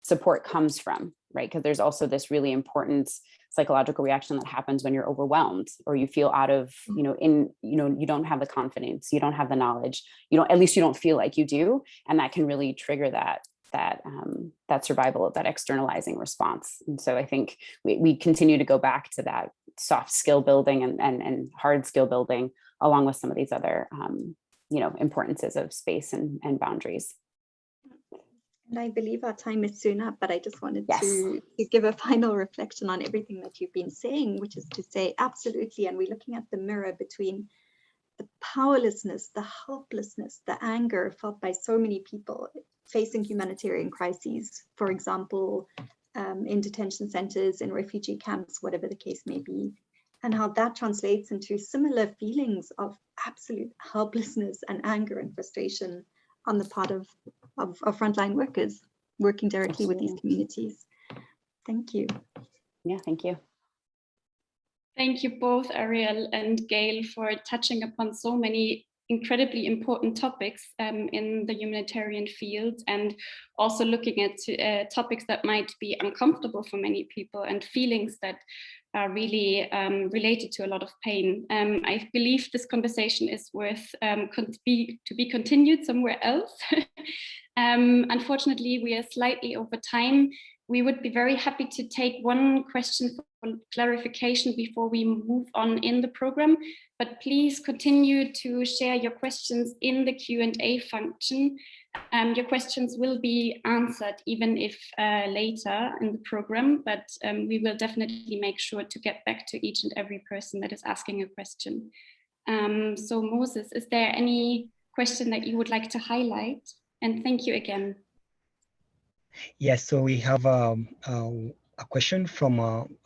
support comes from, right? Because there's also this really important psychological reaction that happens when you're overwhelmed or you feel out of, you don't have the confidence, you don't have the knowledge, at least you don't feel like you do. And that can really trigger that survival, that externalizing response. And so I think we continue to go back to that soft skill building and hard skill building, along with some of these other, importances of space and boundaries. And I believe our time is soon up, but I just wanted to give a final reflection on everything that you've been saying, which is to say, absolutely. And we're looking at the mirror between the powerlessness, the helplessness, the anger felt by so many people facing humanitarian crises, for example, in detention centers, in refugee camps, whatever the case may be, and how that translates into similar feelings of absolute helplessness and anger and frustration on the part of frontline workers working directly with these communities. Thank you. Yeah, thank you. Thank you both, Ariel and Gail, for touching upon so many incredibly important topics in the humanitarian field, and also looking at topics that might be uncomfortable for many people and feelings that are really related to a lot of pain. I believe this conversation is worth to be continued somewhere else. Unfortunately, we are slightly over time. We would be very happy to take one question for clarification before we move on in the program, but please continue to share your questions in the Q&A function. Your questions will be answered even if later in the program, but we will definitely make sure to get back to each and every person that is asking a question. So Moses, is there any question that you would like to highlight? And thank you again. Yes, so we have a question from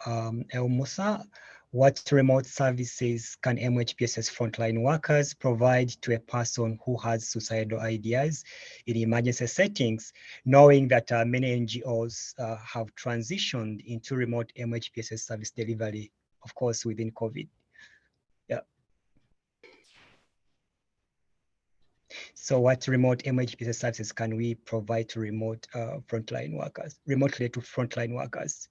El Moussa. What remote services can MHPSS frontline workers provide to a person who has suicidal ideas in emergency settings, knowing that many NGOs have transitioned into remote MHPSS service delivery, of course, within COVID? Yeah. So what remote MHPSS services can we provide to remote frontline workers, remotely to frontline workers?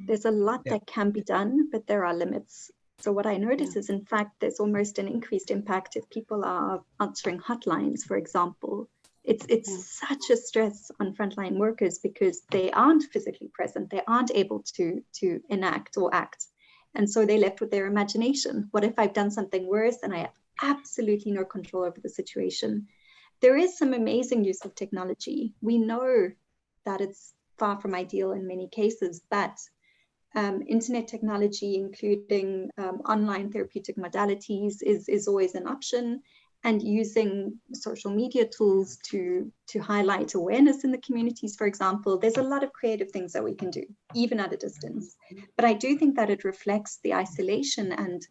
There's a lot that can be done, but there are limits. So what I notice is, in fact, there's almost an increased impact if people are answering hotlines, for example. It's such a stress on frontline workers because they aren't physically present. They aren't able to enact or act. And so they're left with their imagination. What if I've done something worse and I have absolutely no control over the situation? There is some amazing use of technology. We know that it's far from ideal in many cases, but internet technology, including online therapeutic modalities, is always an option. And using social media tools to highlight awareness in the communities, for example, there's a lot of creative things that we can do, even at a distance. But I do think that it reflects the isolation, and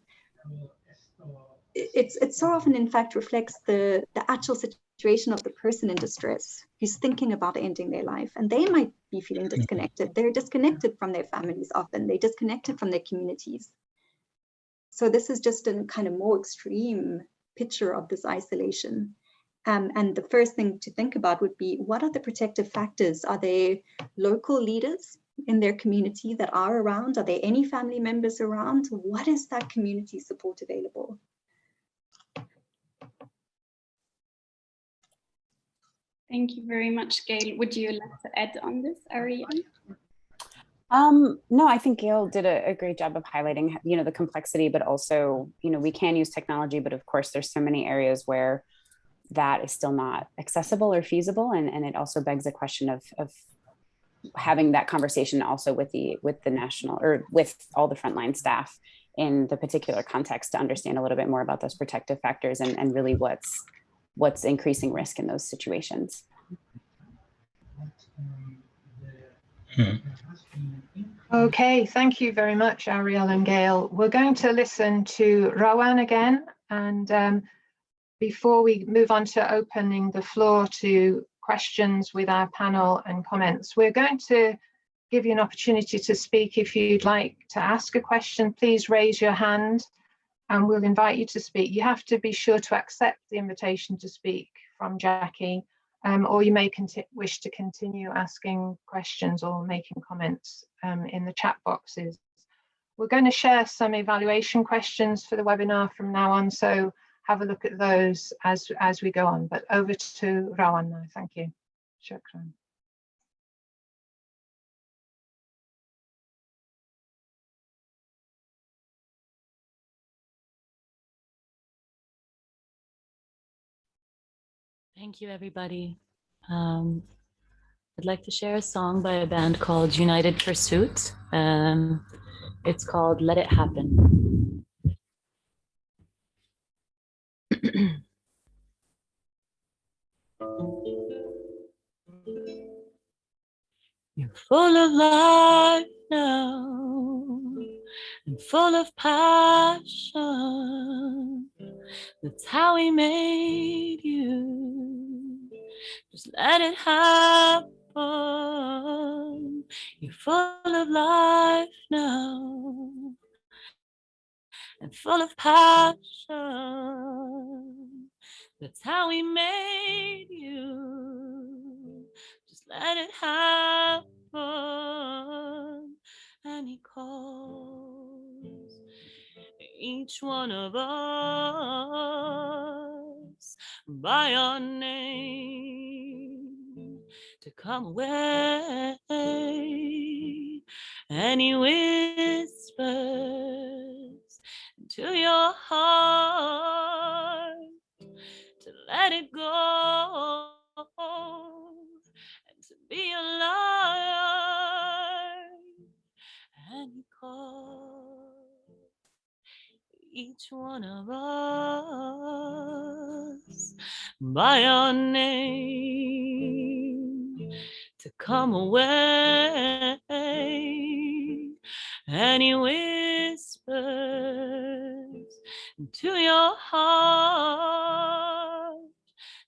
it so often, in fact, reflects the actual situation of the person in distress who's thinking about ending their life. And they might be feeling disconnected. They're disconnected from their families often. They're disconnected from their communities. So this is just a kind of more extreme picture of this isolation. And the first thing to think about would be, what are the protective factors? Are there local leaders in their community that are around? Are there any family members around? What is that community support available? Thank you very much, Gail. Would you like to add on this, Ariel? No, I think Gail did a great job of highlighting, the complexity, but also, we can use technology, but of course there's so many areas where that is still not accessible or feasible. And it also begs a question of having that conversation also with the national, or with all the frontline staff in the particular context, to understand a little bit more about those protective factors and really what's increasing risk in those situations. Okay, thank you very much, Ariel and Gail. We're going to listen to Rowan again. And before we move on to opening the floor to questions with our panel and comments, we're going to give you an opportunity to speak. If you'd like to ask a question, please raise your hand and we'll invite you to speak. You have to be sure to accept the invitation to speak from Jackie, or you may wish to continue asking questions or making comments in the chat boxes. We're going to share some evaluation questions for the webinar from now on, so have a look at those as we go on. But over to Rowan now. Thank you. Shukran. Thank you, everybody. I'd like to share a song by a band called United Pursuit. It's called Let It Happen. You're full of life now and full of passion. That's how we made you. Just let it happen. You're full of life now and full of passion. That's how we made you. Just let it happen. And he calls each one of us by our name to come away. And he whispers to your heart to let it go and to be alive. And he calls each one of us by our name to come away. And he whispers to your heart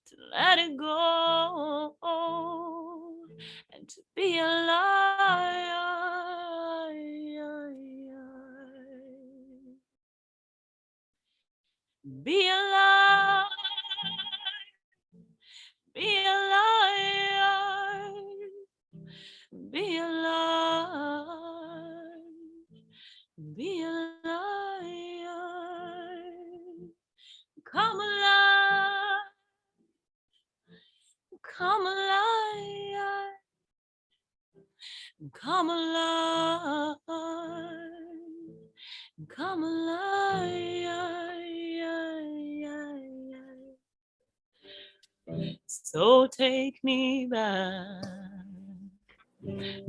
to let it go and to be alive. Be alive. Be alive. Be alive. Be alive. Come alive. Come alive. Come alive. Come alive. So take me back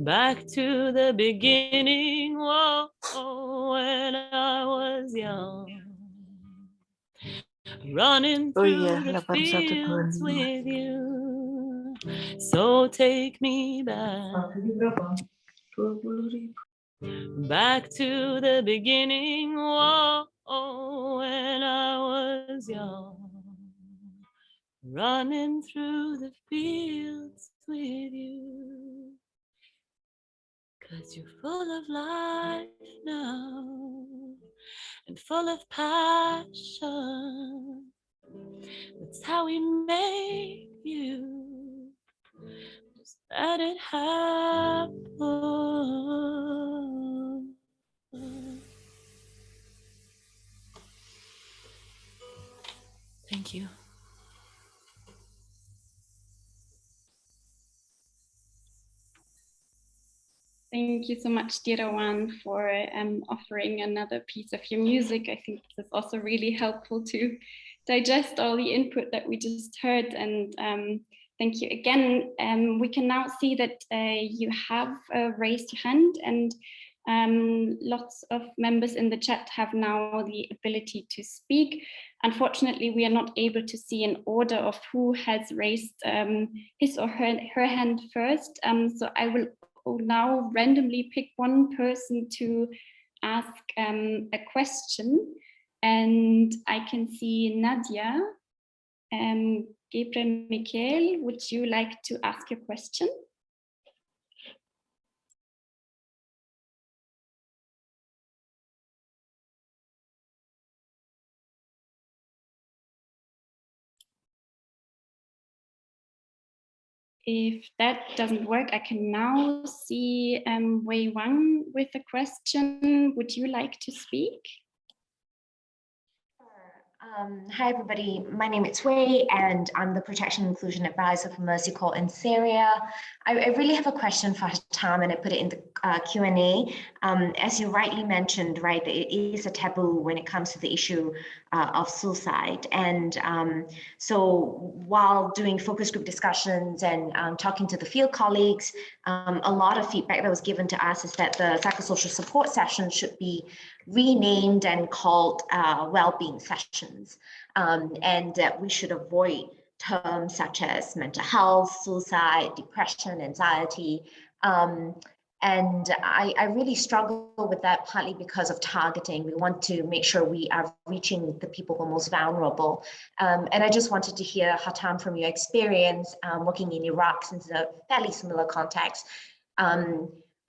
back to the beginning, whoa, when I was young, running through the fields with you. So take me back to the beginning, whoa, when I was young, running through the fields with you. 'Cause you're full of life now and full of passion. That's how we make you. Just let it happen. Thank you. Thank you so much, Dirawan, for offering another piece of your music. I think this is also really helpful to digest all the input that we just heard. And thank you again. We can now see that you have raised your hand, and lots of members in the chat have now the ability to speak. Unfortunately, we are not able to see an order of who has raised his or her hand first. So I will now randomly pick one person to ask a question. And I can see Nadia. Gabriel Michael, would you like to ask a question? If that doesn't work, I can now see Wei Wang with a question. Would you like to speak? Hi everybody, my name is Wei and I'm the Protection and Inclusion Advisor for Mercy Corps in Syria. I really have a question for Hatam, and I put it in the Q&A. As you rightly mentioned, right, it is a taboo when it comes to the issue of suicide. And so while doing focus group discussions and talking to the field colleagues, a lot of feedback that was given to us is that the psychosocial support sessions should be renamed and called well-being sessions, and that we should avoid terms such as mental health, suicide, depression, anxiety. And I really struggle with that, partly because of targeting. We want to make sure we are reaching the people who are most vulnerable. And I just wanted to hear, Hatam, from your experience working in Iraq, since it's a fairly similar context.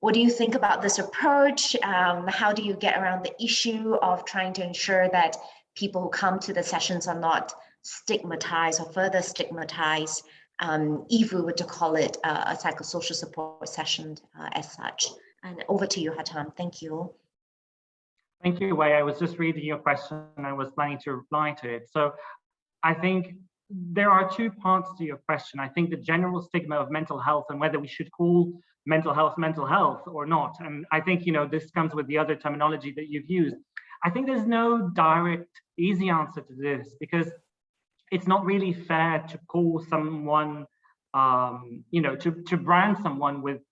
What do you think about this approach? How do you get around the issue of trying to ensure that people who come to the sessions are not stigmatized or further stigmatized, if we were to call it a psychosocial support session as such? And over to you, Hatam. Thank you. Thank you, Wei. I was just reading your question and I was planning to reply to it. So I think there are two parts to your question. I think the general stigma of mental health and whether we should call mental health or not. And I think, you know, this comes with the other terminology that you've used. I think there's no direct, easy answer to this, because it's not really fair to call someone, you know, to brand someone with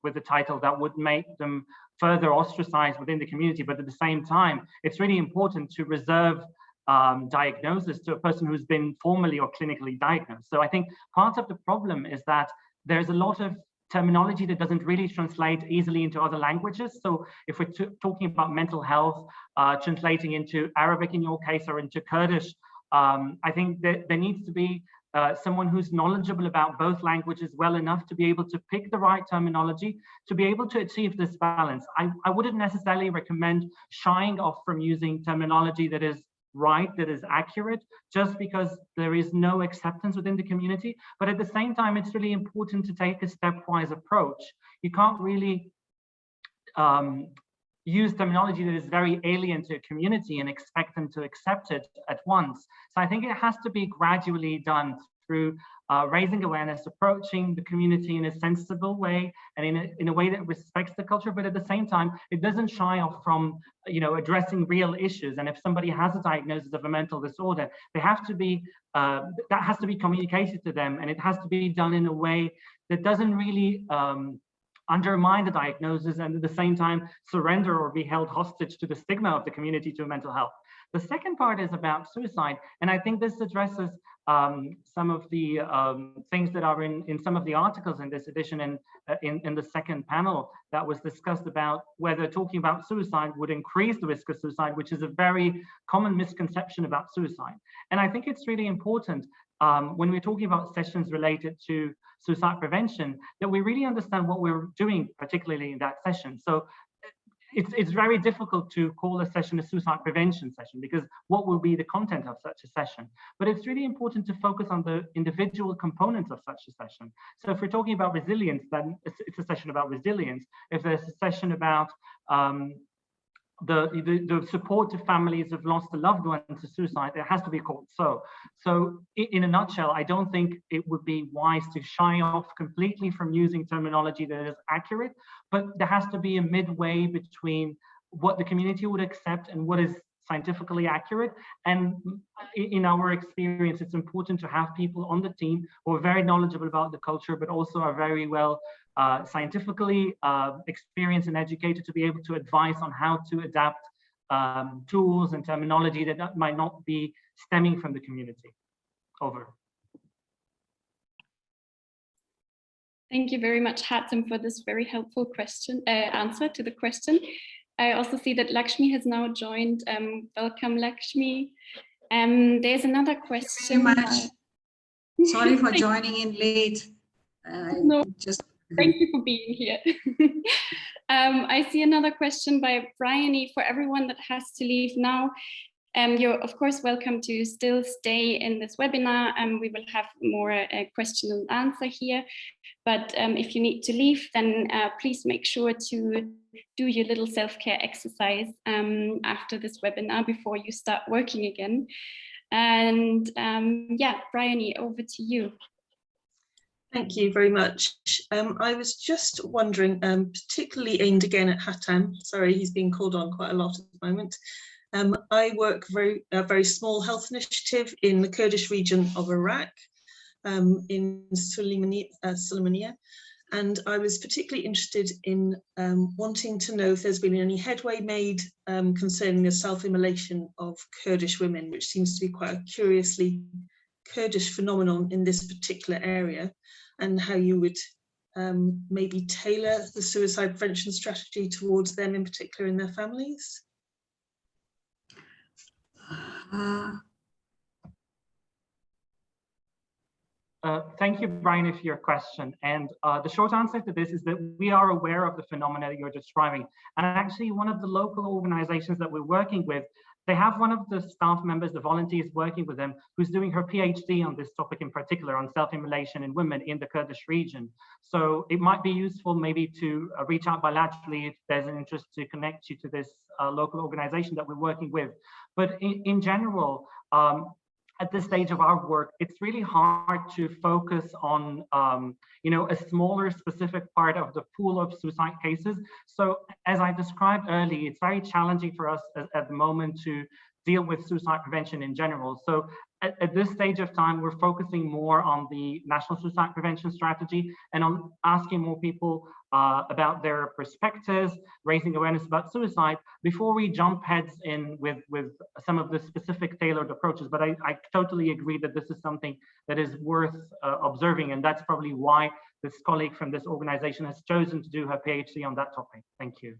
a title that would make them further ostracized within the community. But at the same time, it's really important to reserve diagnosis to a person who's been formally or clinically diagnosed. So I think part of the problem is that there's a lot of terminology that doesn't really translate easily into other languages. So if we're talking about mental health, translating into Arabic in your case or into Kurdish, I think that there needs to be someone who's knowledgeable about both languages well enough to be able to pick the right terminology, to be able to achieve this balance. I wouldn't necessarily recommend shying off from using terminology that is right, that is accurate, just because there is no acceptance within the community. But at the same time, it's really important to take a stepwise approach. You can't really use terminology that is very alien to a community and expect them to accept it at once. So I think it has to be gradually done through raising awareness, approaching the community in a sensible way and in a way that respects the culture, but at the same time, it doesn't shy off from, you know, addressing real issues. And if somebody has a diagnosis of a mental disorder, they have to be, that has to be communicated to them, and it has to be done in a way that doesn't really undermine the diagnosis and at the same time surrender or be held hostage to the stigma of the community to mental health. The second part is about suicide, and I think this addresses some of the things that are in some of the articles in this edition and in the second panel that was discussed about whether talking about suicide would increase the risk of suicide, which is a very common misconception about suicide. And I think it's really important when we're talking about sessions related to suicide prevention that we really understand what we're doing, particularly in that session. So it's very difficult to call a session a suicide prevention session because what will be the content of such a session? But it's really important to focus on the individual components of such a session. So if we're talking about resilience, then it's a session about resilience. If there's a session about the support to families who've lost a loved one to suicide, it has to be called so. So in a nutshell, I don't think it would be wise to shy off completely from using terminology that is accurate, but there has to be a midway between what the community would accept and what is scientifically accurate. And in our experience, it's important to have people on the team who are very knowledgeable about the culture, but also are very well scientifically experienced and educated to be able to advise on how to adapt tools and terminology that might not be stemming from the community. Over. Thank you very much, Hatem, for this very helpful answer to the question. I also see that Lakshmi has now joined. Welcome, Lakshmi. There's another question. Thank you much. Sorry for joining in late. No, thank you for being here. I see another question by Bryony. For everyone that has to leave now, you're of course welcome to still stay in this webinar, and we will have more question and answer here. But if you need to leave, then please make sure to do your little self-care exercise after this webinar before you start working again. And yeah, Bryony, over to you. Thank you very much. I was just wondering, particularly aimed again at Hatem, sorry, he's being called on quite a lot at the moment. I work a very small health initiative in the Kurdish region of Iraq, in Sulaymaniyah, and I was particularly interested in wanting to know if there's been any headway made concerning the self-immolation of Kurdish women, which seems to be quite a curiously Kurdish phenomenon in this particular area, and how you would maybe tailor the suicide prevention strategy towards them in particular and their families. Thank you, Brian, for your question. And the short answer to this is that we are aware of the phenomena that you're describing. And actually, one of the local organizations that we're working with, they have one of the staff members, the volunteers working with them, who's doing her PhD on this topic in particular, on self-immolation in women in the Kurdish region. So it might be useful maybe to reach out bilaterally if there's an interest to connect you to this local organization that we're working with. But in general, at this stage of our work, it's really hard to focus on a smaller specific part of the pool of suicide cases. So as I described earlier, it's very challenging for us at the moment to deal with suicide prevention in general. So at this stage of time, we're focusing more on the national suicide prevention strategy and on asking more people about their perspectives, raising awareness about suicide before we jump heads in with some of the specific tailored approaches. But I totally agree that this is something that is worth observing, and that's probably why this colleague from this organization has chosen to do her PhD on that topic. Thank you.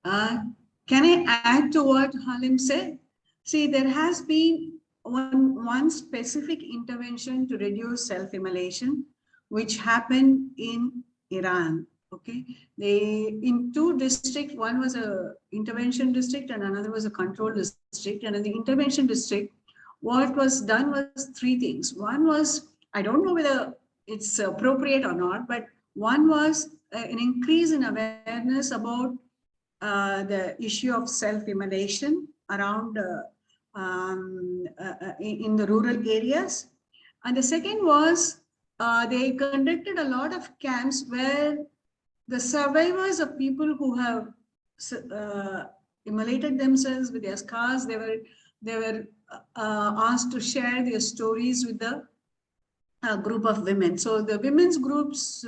Can I add to what Halim said? See, there has been one specific intervention to reduce self-immolation, which happened in Iran. Okay, in two districts, one was a intervention district and another was a control district. And in the intervention district, what was done was three things. One was, I don't know whether it's appropriate or not, but one was an increase in awareness about the issue of self-immolation around in the rural areas. And the second was they conducted a lot of camps where the survivors of people who have immolated themselves with their scars, they were asked to share their stories with the group of women. So the women's groups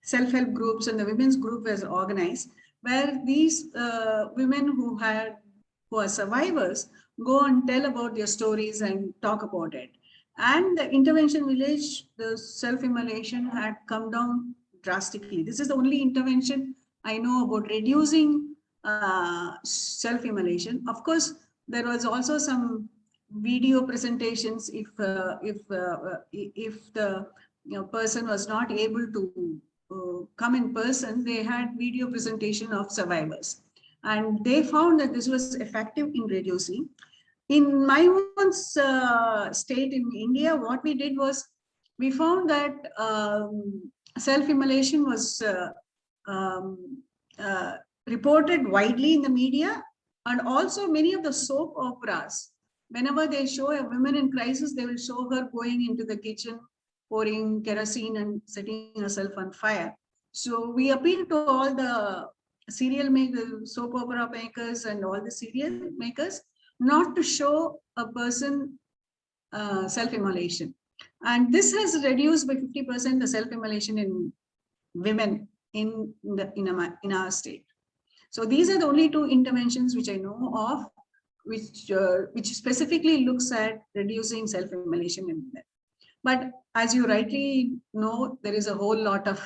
self-help groups and the women's group was organized, where these women who are survivors go and tell about their stories and talk about it. And the intervention village, the self-immolation had come down drastically. This is the only intervention I know about reducing self-immolation. Of course, there was also some video presentations if the person was not able to come in person. They had video presentation of survivors, and they found that this was effective in reducing. In my own state in India, what we did was we found that self-immolation was reported widely in the media, and also many of the soap operas, whenever they show a woman in crisis, they will show her going into the kitchen, pouring kerosene and setting herself on fire. So we appeal to all the serial makers, soap opera makers, and all the serial makers not to show a person self-immolation. And this has reduced by 50% the self-immolation in women in our state. So these are the only two interventions which I know of, which specifically looks at reducing self-immolation in women. But as you rightly know, there is a whole lot of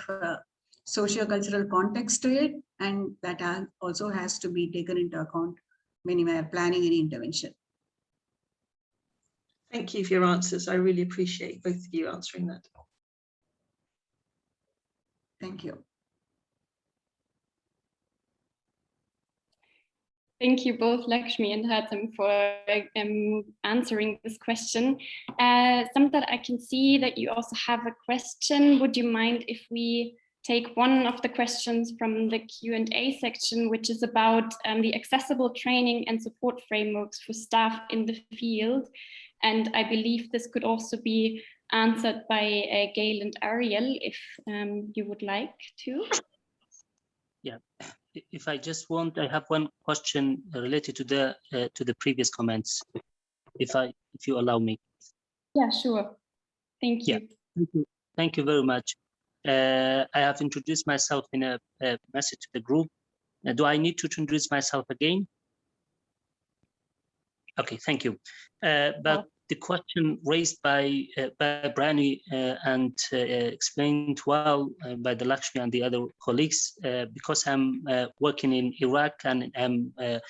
socio-cultural context to it, and that also has to be taken into account when we are planning any intervention. Thank you for your answers. I really appreciate both of you answering that. Thank you. Thank you both, Lakshmi and Hatem, for answering this question. Samtat, I can see that you also have a question. Would you mind if we take one of the questions from the Q&A section, which is about the accessible training and support frameworks for staff in the field? And I believe this could also be answered by Gail and Ariel, if you would like to. Yeah. If I just want, I have one question related to the previous comments, if you allow me. Yeah, sure. Thank you. Yeah. Thank you very much. I have introduced myself in a message to the group. Do I need to introduce myself again? Okay, thank you. But the question raised by Brani and explained well by the Lakshmi and the other colleagues, because I'm working in Iraq and I'm a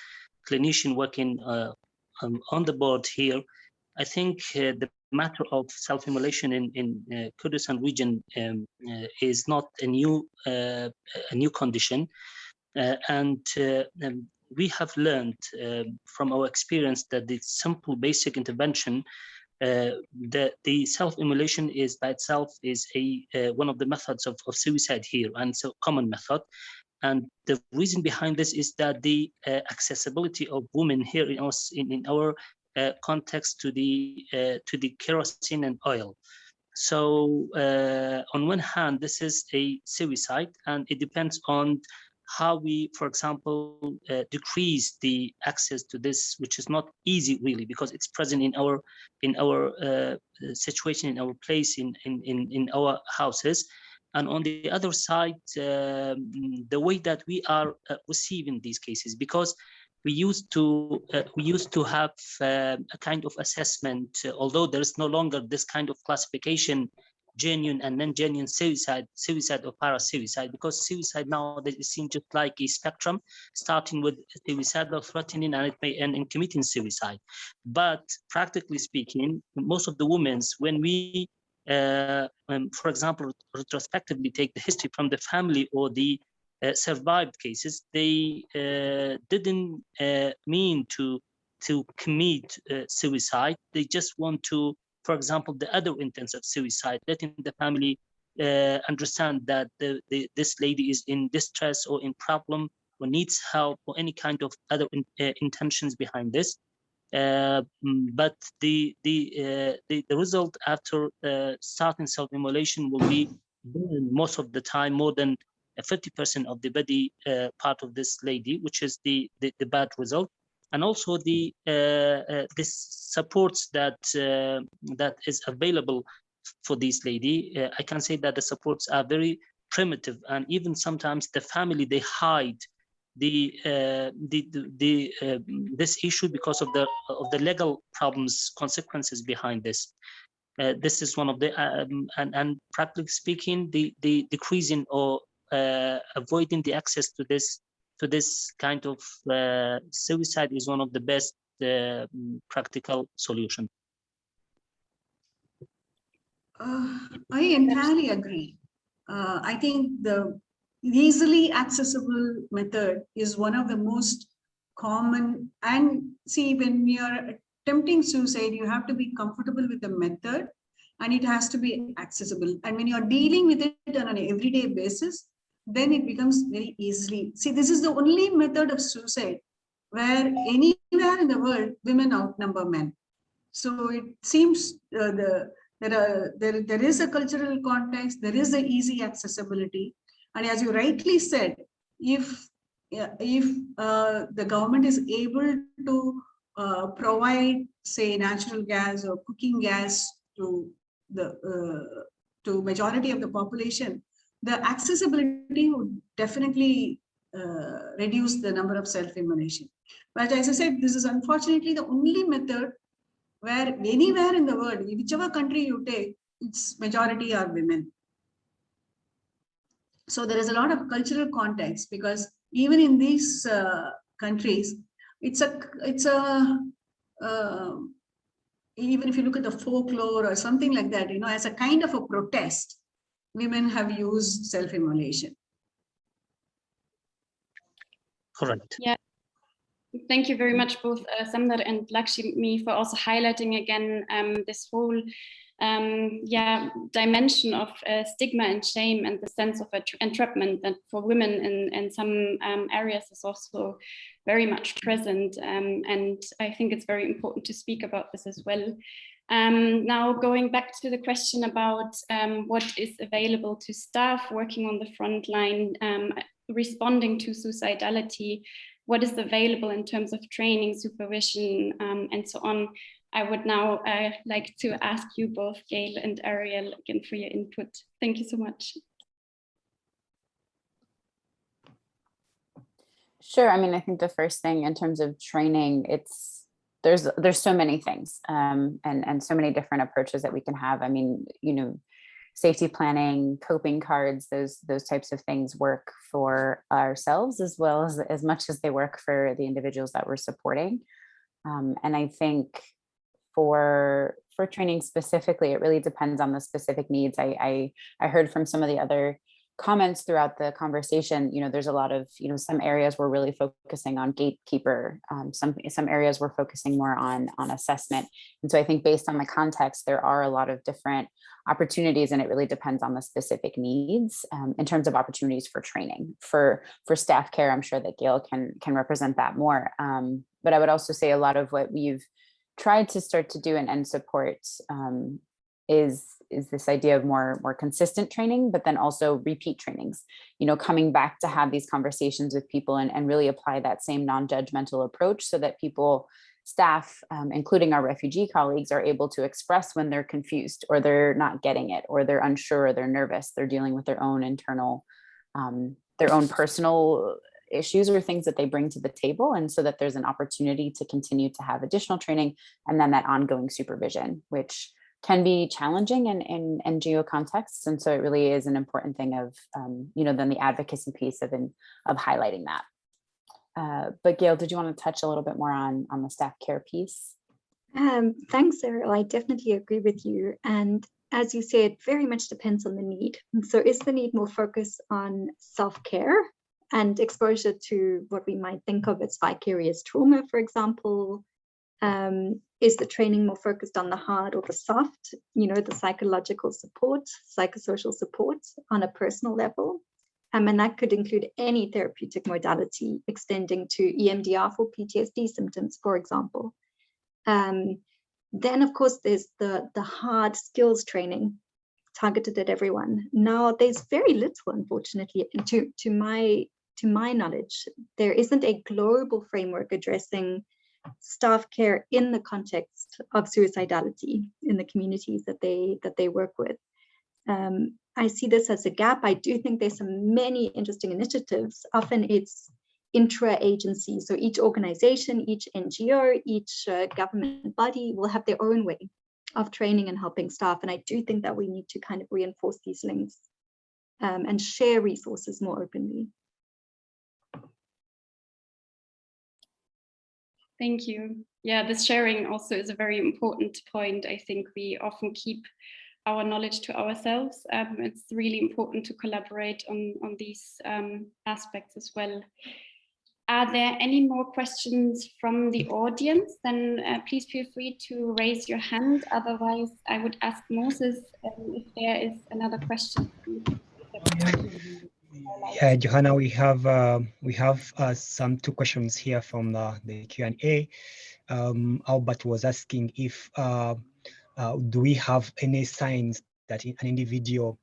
clinician working on the board here, I think the matter of self-immolation in Kurdistan region is not a new condition, and we have learned from our experience that the simple basic intervention, that the self-immolation is by itself is one of the methods of suicide here, and it's a common method. And the reason behind this is that the accessibility of women here in our context to the kerosene and oil. So on one hand, this is a suicide, and it depends on how we, for example, decrease the access to this, which is not easy really, because it's present in our situation, in our place, in our houses. And on the other side, the way that we are receiving these cases, because we used to have a kind of assessment, although there is no longer this kind of classification, genuine and non-genuine suicide or para-suicide, because suicide nowadays is seen just like a spectrum, starting with suicidal threatening, and it may end in committing suicide. But practically speaking, most of the women, when we, for example, retrospectively take the history from the family or the survived cases, they didn't mean to commit suicide. They just want to, for example, the other intents of suicide, letting the family understand that this lady is in distress or in problem or needs help, or any kind of other intentions behind this. But the result after starting self-immolation will be most of the time more than 50% of the body part of this lady, which is the bad result. And also the supports that is available for this lady. I can say that the supports are very primitive, and even sometimes the family, they hide this issue because of the legal problems, consequences behind this. This is one of the and practically speaking, the decreasing or avoiding the access to this kind of suicide is one of the best practical solution. I entirely agree. I think the easily accessible method is one of the most common. And see, when we are attempting suicide, you have to be comfortable with the method, and it has to be accessible. And when you're dealing with it on an everyday basis, then it becomes very easily. See, this is the only method of suicide where anywhere in the world, women outnumber men. So it seems there is a cultural context, there is the easy accessibility. And as you rightly said, if the government is able to provide, say, natural gas or cooking gas to majority of the population, the accessibility would definitely reduce the number of self-immolation. But as I said, this is unfortunately the only method where anywhere in the world, whichever country you take, its majority are women. So there is a lot of cultural context, because even in these countries, even if you look at the folklore or something like that, as a kind of a protest, women have used self-immolation. Correct. Yeah. Thank you very much, both Samdar and Lakshmi, for also highlighting again this whole dimension of stigma and shame, and the sense of entrapment that for women in some areas is also very much present. And I think it's very important to speak about this as well. Now, going back to the question about what is available to staff working on the front line, responding to suicidality, what is available in terms of training, supervision, and so on. I would now like to ask you both, Gail and Ariel, again for your input. Thank you so much. Sure. I mean, I think the first thing in terms of training, there's so many things and so many different approaches that we can have. I mean, safety planning, coping cards, those types of things work for ourselves as well as much as they work for the individuals that we're supporting. And I think for training specifically, it really depends on the specific needs. I heard from some of the other comments throughout the conversation, there's a lot of, some areas we're really focusing on gatekeeper, some areas we're focusing more on assessment. And so I think based on the context, there are a lot of different opportunities, and it really depends on the specific needs in terms of opportunities for training. For staff care, I'm sure that Gail can represent that more. But I would also say a lot of what we've tried to start to do and support is this idea of more consistent training, but then also repeat trainings, coming back to have these conversations with people and really apply that same non-judgmental approach so that staff, including our refugee colleagues, are able to express when they're confused or they're not getting it or they're unsure or they're nervous. They're dealing with their own internal, their own personal issues or things that they bring to the table. And so that there's an opportunity to continue to have additional training and then that ongoing supervision, which can be challenging in NGO contexts. And so it really is an important thing of, then the advocacy piece of highlighting that. But Gail, did you want to touch a little bit more on the staff care piece? Thanks, Ariel. I definitely agree with you. And as you said, very much depends on the need. And so is the need more focused on self-care and exposure to what we might think of as vicarious trauma, for example? Is the training more focused on the hard or the soft, the psychological support, psychosocial support on a personal level? And that could include any therapeutic modality extending to EMDR for PTSD symptoms, for example. Then, of course, there's the hard skills training targeted at everyone. Now, there's very little, unfortunately, to my knowledge. There isn't a global framework addressing staff care in the context of suicidality in the communities that they work with. I see this as a gap. I do think there's some many interesting initiatives. Often it's intra-agency. So each organization, each NGO, each government body will have their own way of training and helping staff. And I do think that we need to kind of reinforce these links and share resources more openly. Thank you. Yeah, this sharing also is a very important point. I think we often keep our knowledge to ourselves. It's really important to collaborate on these aspects as well. Are there any more questions from the audience? Then please feel free to raise your hand. Otherwise, I would ask Moses if there is another question. Yeah, Johanna, we have some two questions here from the Q&A. Albert was asking if do we have any signs that an individual,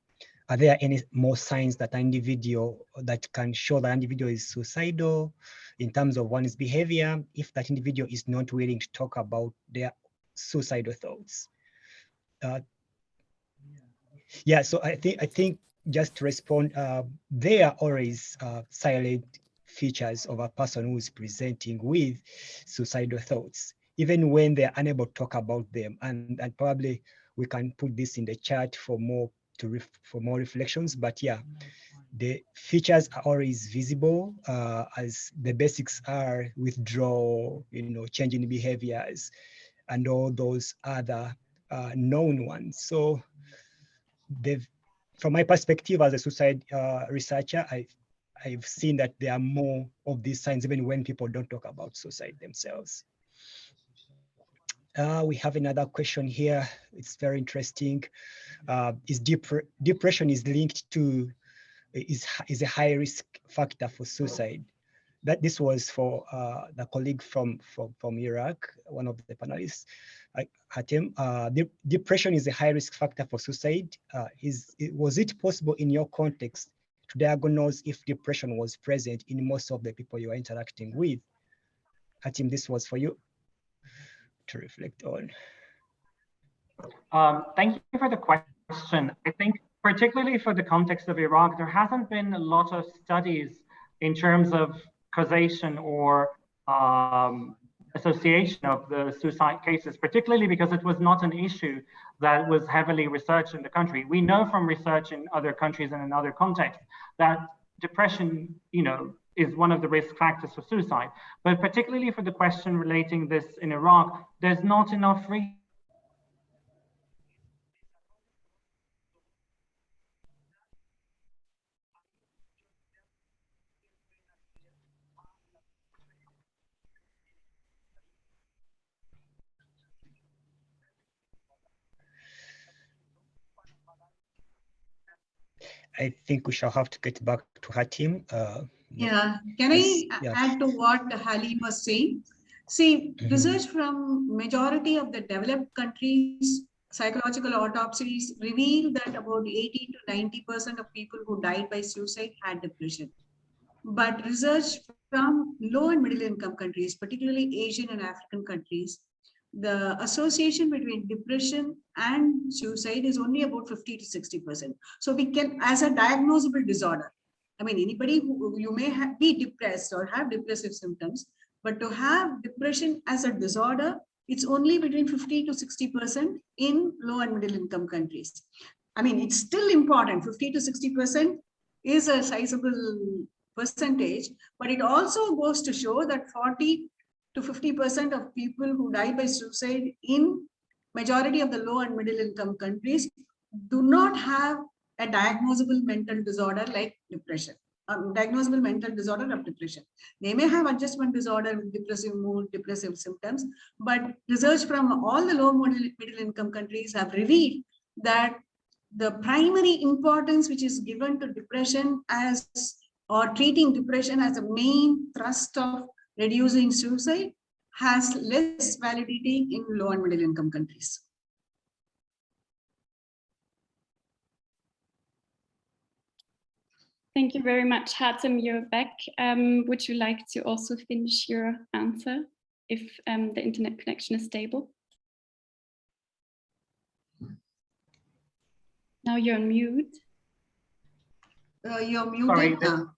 are there any more signs that an individual that can show that an individual is suicidal in terms of one's behavior if that individual is not willing to talk about their suicidal thoughts? Yeah, so I think just to respond, there are always silent features of a person who is presenting with suicidal thoughts, even when they're unable to talk about them. And probably we can put this in the chat for more reflections. But yeah, the features are always visible, as the basics are withdrawal, changing behaviors, and all those other known ones. So from my perspective as a suicide researcher, I've seen that there are more of these signs even when people don't talk about suicide themselves. We have another question here. It's very interesting. Is depression is linked to is a high risk factor for suicide? That this was for the colleague from Iraq, one of the panelists. Hatem, depression is a high risk factor for suicide. Was it possible in your context to diagnose if depression was present in most of the people you are interacting with? Hatem, this was for you to reflect on. Thank you for the question. I think particularly for the context of Iraq, there hasn't been a lot of studies in terms of causation or association of the suicide cases, particularly because it was not an issue that was heavily researched in the country. We know from research in other countries and in other contexts that depression, is one of the risk factors for suicide. But particularly for the question relating this in Iraq, there's not enough research. I think we shall have to get back to Hatem. Yeah, can I add to what Halim was saying? See, research from majority of the developed countries, psychological autopsies reveal that about 80 to 90% of people who died by suicide had depression. But research from low and middle income countries, particularly Asian and African countries, the association between depression and suicide is only about 50 to 60%. So we can, as a diagnosable disorder, I mean, anybody who you may be depressed or have depressive symptoms, but to have depression as a disorder, it's only between 50 to 60% in low and middle income countries. I mean, it's still important. 50 to 60% is a sizable percentage, but it also goes to show that 40 to 50% of people who die by suicide in majority of the low and middle income countries do not have a diagnosable mental disorder like depression, diagnosable mental disorder of depression. They may have adjustment disorder with depressive mood, depressive symptoms, but research from all the low middle income countries have revealed that the primary importance which is given to depression as or treating depression as a main thrust of reducing suicide has less validity in low and middle income countries. Thank you very much, Hatem. You're back. Would you like to also finish your answer if the internet connection is stable? Now you're on mute. You're muted now.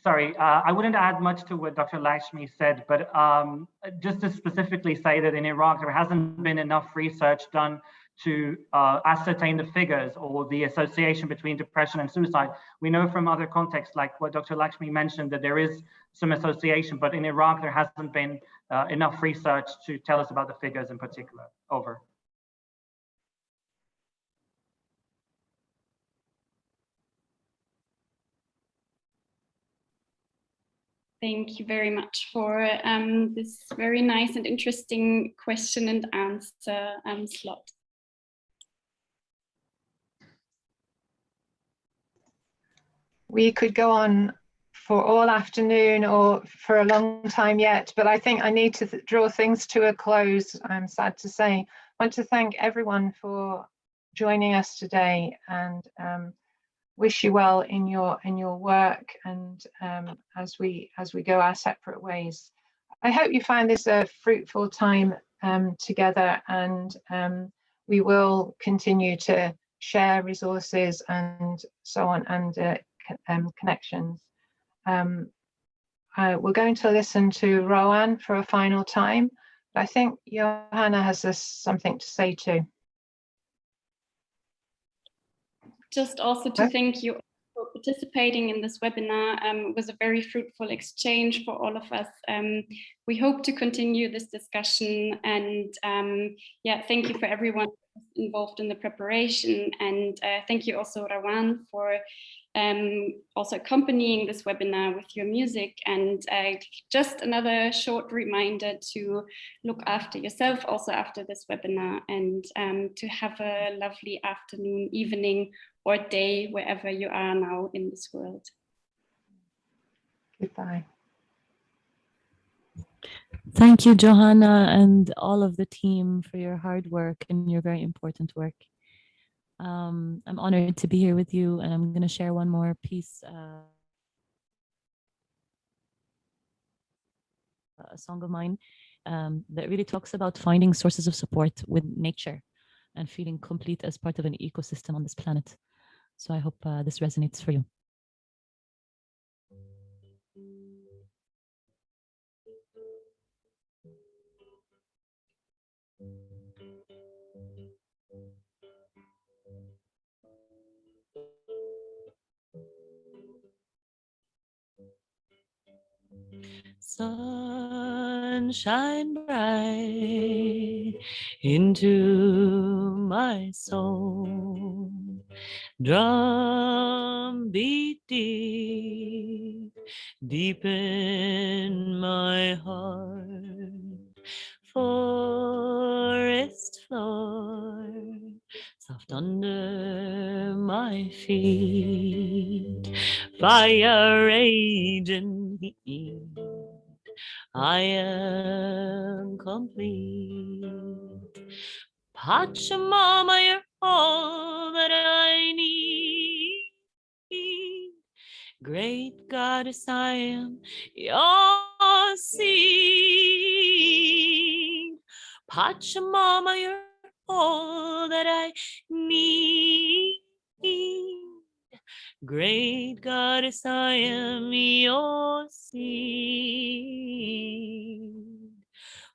Sorry, I wouldn't add much to what Dr. Lakshmi said, but just to specifically say that in Iraq, there hasn't been enough research done to ascertain the figures or the association between depression and suicide. We know from other contexts, like what Dr. Lakshmi mentioned, that there is some association, but in Iraq, there hasn't been enough research to tell us about the figures in particular. Over. Thank you very much for this very nice and interesting question and answer slot. We could go on for all afternoon or for a long time yet, but I think I need to draw things to a close. I'm sad to say. I want to thank everyone for joining us today and wish you well in your work and as we go our separate ways. I hope you find this a fruitful time together, and we will continue to share resources and so on, and connections. We're going to listen to Rowan for a final time, but I think Johanna has something to say too. Just also to thank you for participating in this webinar. It was a very fruitful exchange for all of us. We hope to continue this discussion, and yeah, thank you for everyone involved in the preparation, and thank you also, Rawan, for also accompanying this webinar with your music. And just another short reminder to look after yourself also after this webinar, and to have a lovely afternoon, evening, or day wherever you are now in this world. Goodbye. Thank you, Johanna, and all of the team for your hard work and your very important work. I'm honored to be here with you, and I'm going to share one more piece, a song of mine that really talks about finding sources of support with nature and feeling complete as part of an ecosystem on this planet. So I hope this resonates for you. Sunshine bright into my soul, drum beat deep, deep in my heart, forest floor, soft under my feet, fire raging heat. I am complete. Pachamama, you're all that I need. Great goddess, I am your seed. Pachamama, you're all that I need. Great goddess, I am your seed.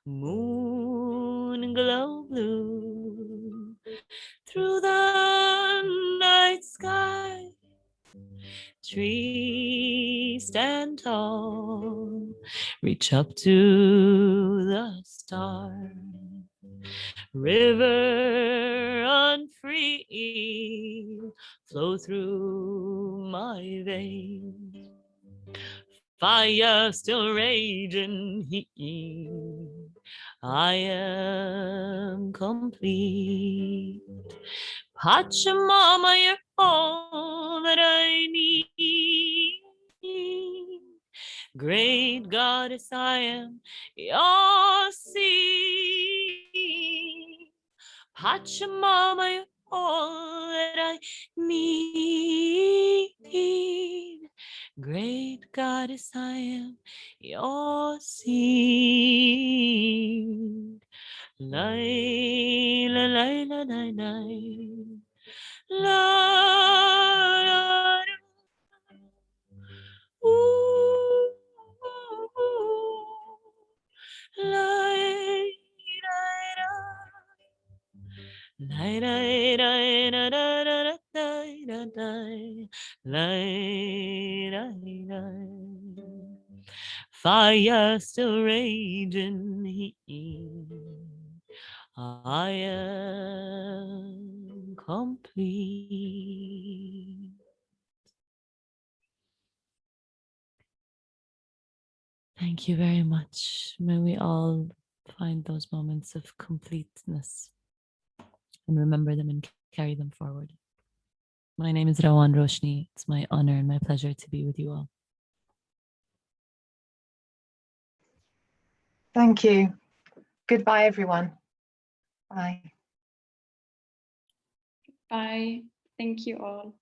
Moon glow blue through the night sky. Trees stand tall, reach up to the stars. River unfree, flow through my veins. Fire still raging heat. I am complete. Pachamama, you're all that I need. Great goddess, I am your seed. Pachamama, you're all that I need. Great goddess, I am your seed. Lay, la, lay, la, lay, lay. La, la, la. Fire still raging, I am complete. Thank you very much. May we all find those moments of completeness and remember them and carry them forward. My name is Rawan Roshni. It's my honor and my pleasure to be with you all. Thank you. Goodbye, everyone. Bye. Bye. Thank you all.